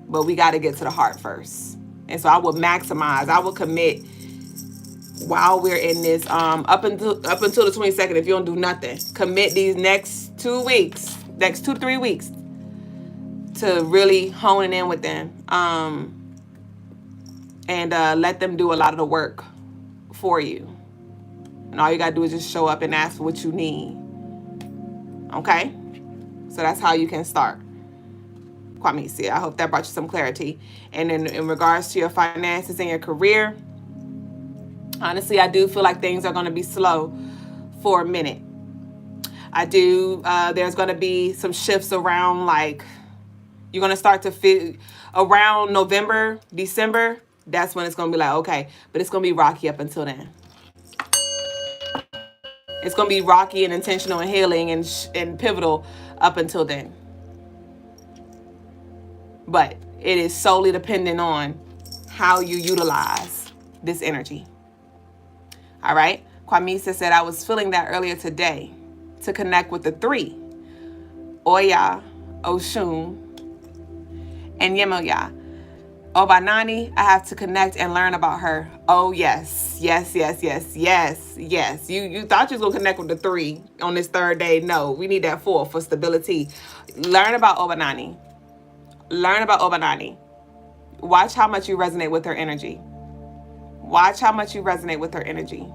but we got to get to the heart first. And so I would maximize, I would commit while we're in this, up until the 22nd, if you don't do nothing, commit these next 2 weeks, next 2 to 3 weeks, to really honing in with them, and let them do a lot of the work for you. And all you gotta do is just show up and ask for what you need. Okay? So that's how you can start. Kwamisia, I hope that brought you some clarity. And in regards to your finances and your career, honestly, I do feel like things are gonna be slow for a minute. I do, there's gonna be some shifts around, like, You're going to start to feel around November, December. That's when it's going to be like, okay, but it's going to be rocky up until then. It's going to be rocky and intentional and healing and pivotal up until then. But it is solely dependent on how you utilize this energy. All right. Kwamisa said, I was feeling that earlier today to connect with the three. Oya, Oshun, and Yemoya. Obanani, I have to connect and learn about her. Oh, yes. Yes, yes, yes, yes, yes. You thought you was going to connect with the three on this third day. No, we need that four for stability. Learn about Obanani. Learn about Obanani. Watch how much you resonate with her energy. Watch how much you resonate with her energy.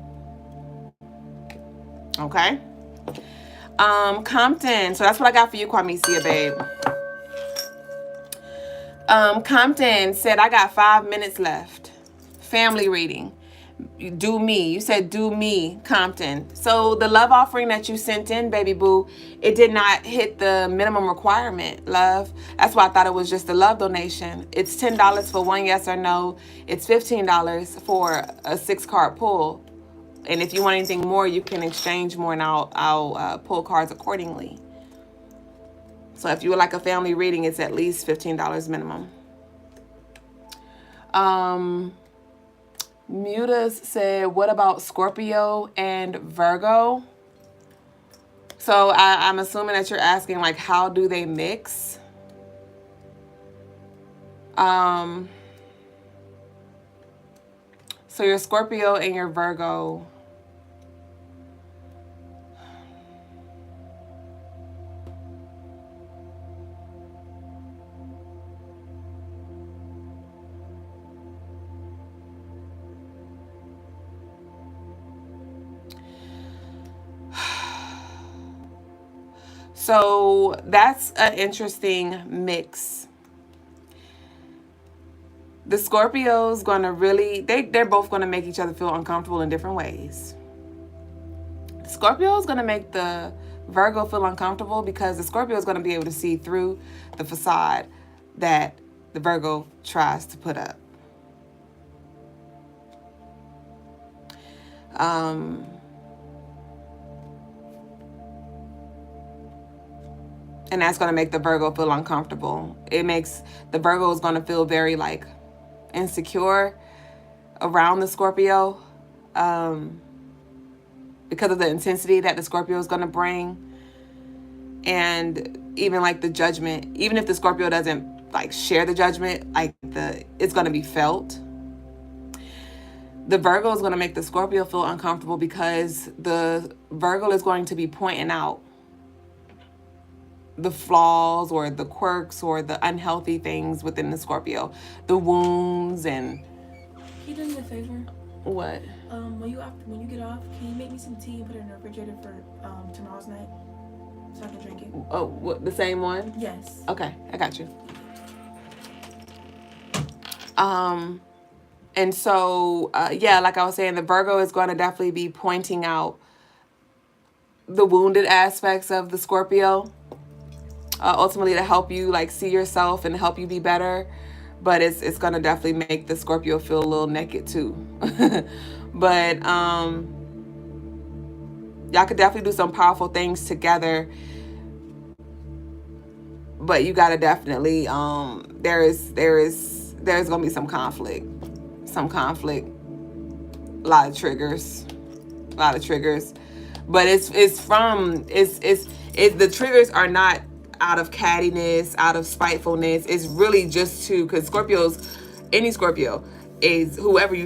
Okay? Compton. So that's what I got for you, Kwamisia, babe. Compton said, I got 5 minutes left. Family reading. Do me. You said do me, Compton. So the love offering that you sent in, baby boo, it did not hit the minimum requirement, love. That's why I thought it was just a love donation. It's $10 for one yes or no. It's $15 for a 6-card pull. And if you want anything more, you can exchange more, and I'll pull cards accordingly. So if you would like a family reading, it's at least $15 minimum. Mutas said, what about Scorpio and Virgo? So I'm assuming that you're asking, like, how do they mix? So your Scorpio and your Virgo. So that's an interesting mix. The Scorpio's gonna really, they're both gonna make each other feel uncomfortable in different ways. Scorpio's gonna make the Virgo feel uncomfortable because the Scorpio is gonna be able to see through the facade that the Virgo tries to put up. And that's going to make the Virgo feel uncomfortable. It makes the Virgo is going to feel very like insecure around the Scorpio because of the intensity that the Scorpio is going to bring. And even like the judgment, even if the Scorpio doesn't like share the judgment, like it's going to be felt. The Virgo is going to make the Scorpio feel uncomfortable because the Virgo is going to be pointing out the flaws or the quirks or the unhealthy things within the Scorpio, the wounds and. Can you do me a favor? What? When you get off, can you make me some tea and put it in the refrigerator for tomorrow's night, so I can drink it? Oh, what, the same one? Yes. Okay, I got you. And so yeah, like I was saying, the Virgo is going to definitely be pointing out the wounded aspects of the Scorpio. Ultimately to help you like see yourself and help you be better, but it's gonna definitely make the Scorpio feel a little naked too. But y'all could definitely do some powerful things together, but you gotta definitely there's gonna be some conflict, a lot of triggers, but the triggers are not out of cattiness, out of spitefulness. It's really just because any Scorpio is whoever's life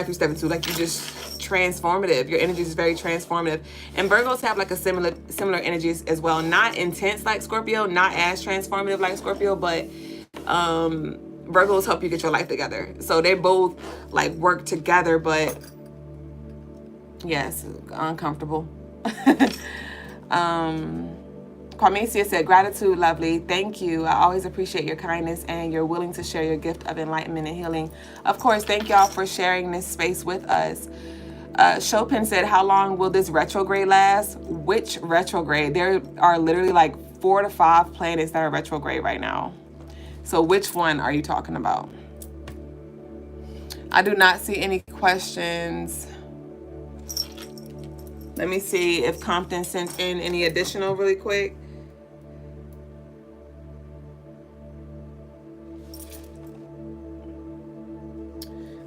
you step into, like you just transformative. Your energy is very transformative. And Virgos have like a similar energies as well. Not intense like Scorpio, not as transformative like Scorpio, but Virgos help you get your life together. So they both like work together, but yes, uncomfortable. Carmesia said, gratitude, lovely. Thank you. I always appreciate your kindness and you're willing to share your gift of enlightenment and healing. Of course, thank y'all for sharing this space with us. Chopin said, how long will this retrograde last? Which retrograde? There are literally like 4 to 5 planets that are retrograde right now. So which one are you talking about? I do not see any questions. Let me see if Compton sent in any additional really quick.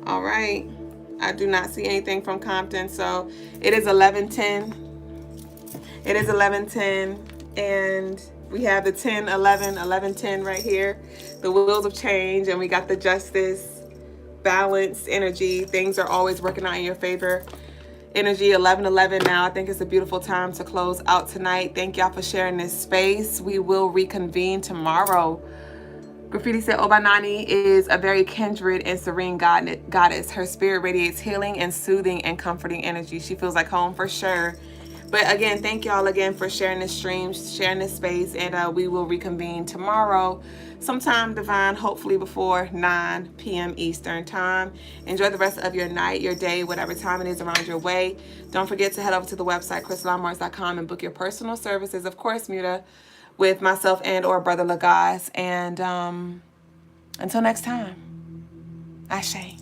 All right. I do not see anything from Compton. So it is 11:10. It is 11:10. And we have the 10, 11, 11:10 right here. The wheels of change. And we got the justice, balanced energy. Things are always working out in your favor. Energy 11:11 now. I think it's a beautiful time to close out tonight. Thank y'all for sharing this space. We will reconvene tomorrow. Graffiti said Obanani is a very kindred and serene goddess. Her spirit radiates healing and soothing and comforting energy. She feels like home for sure. But again, thank y'all again for sharing this stream, sharing this space, and we will reconvene tomorrow, sometime divine, hopefully before 9 p.m. Eastern time. Enjoy the rest of your night, your day, whatever time it is around your way. Don't forget to head over to the website, CrystalineMars.com, and book your personal services, of course, Muta, with myself and or Brother Lagaz. And until next time, Ashe.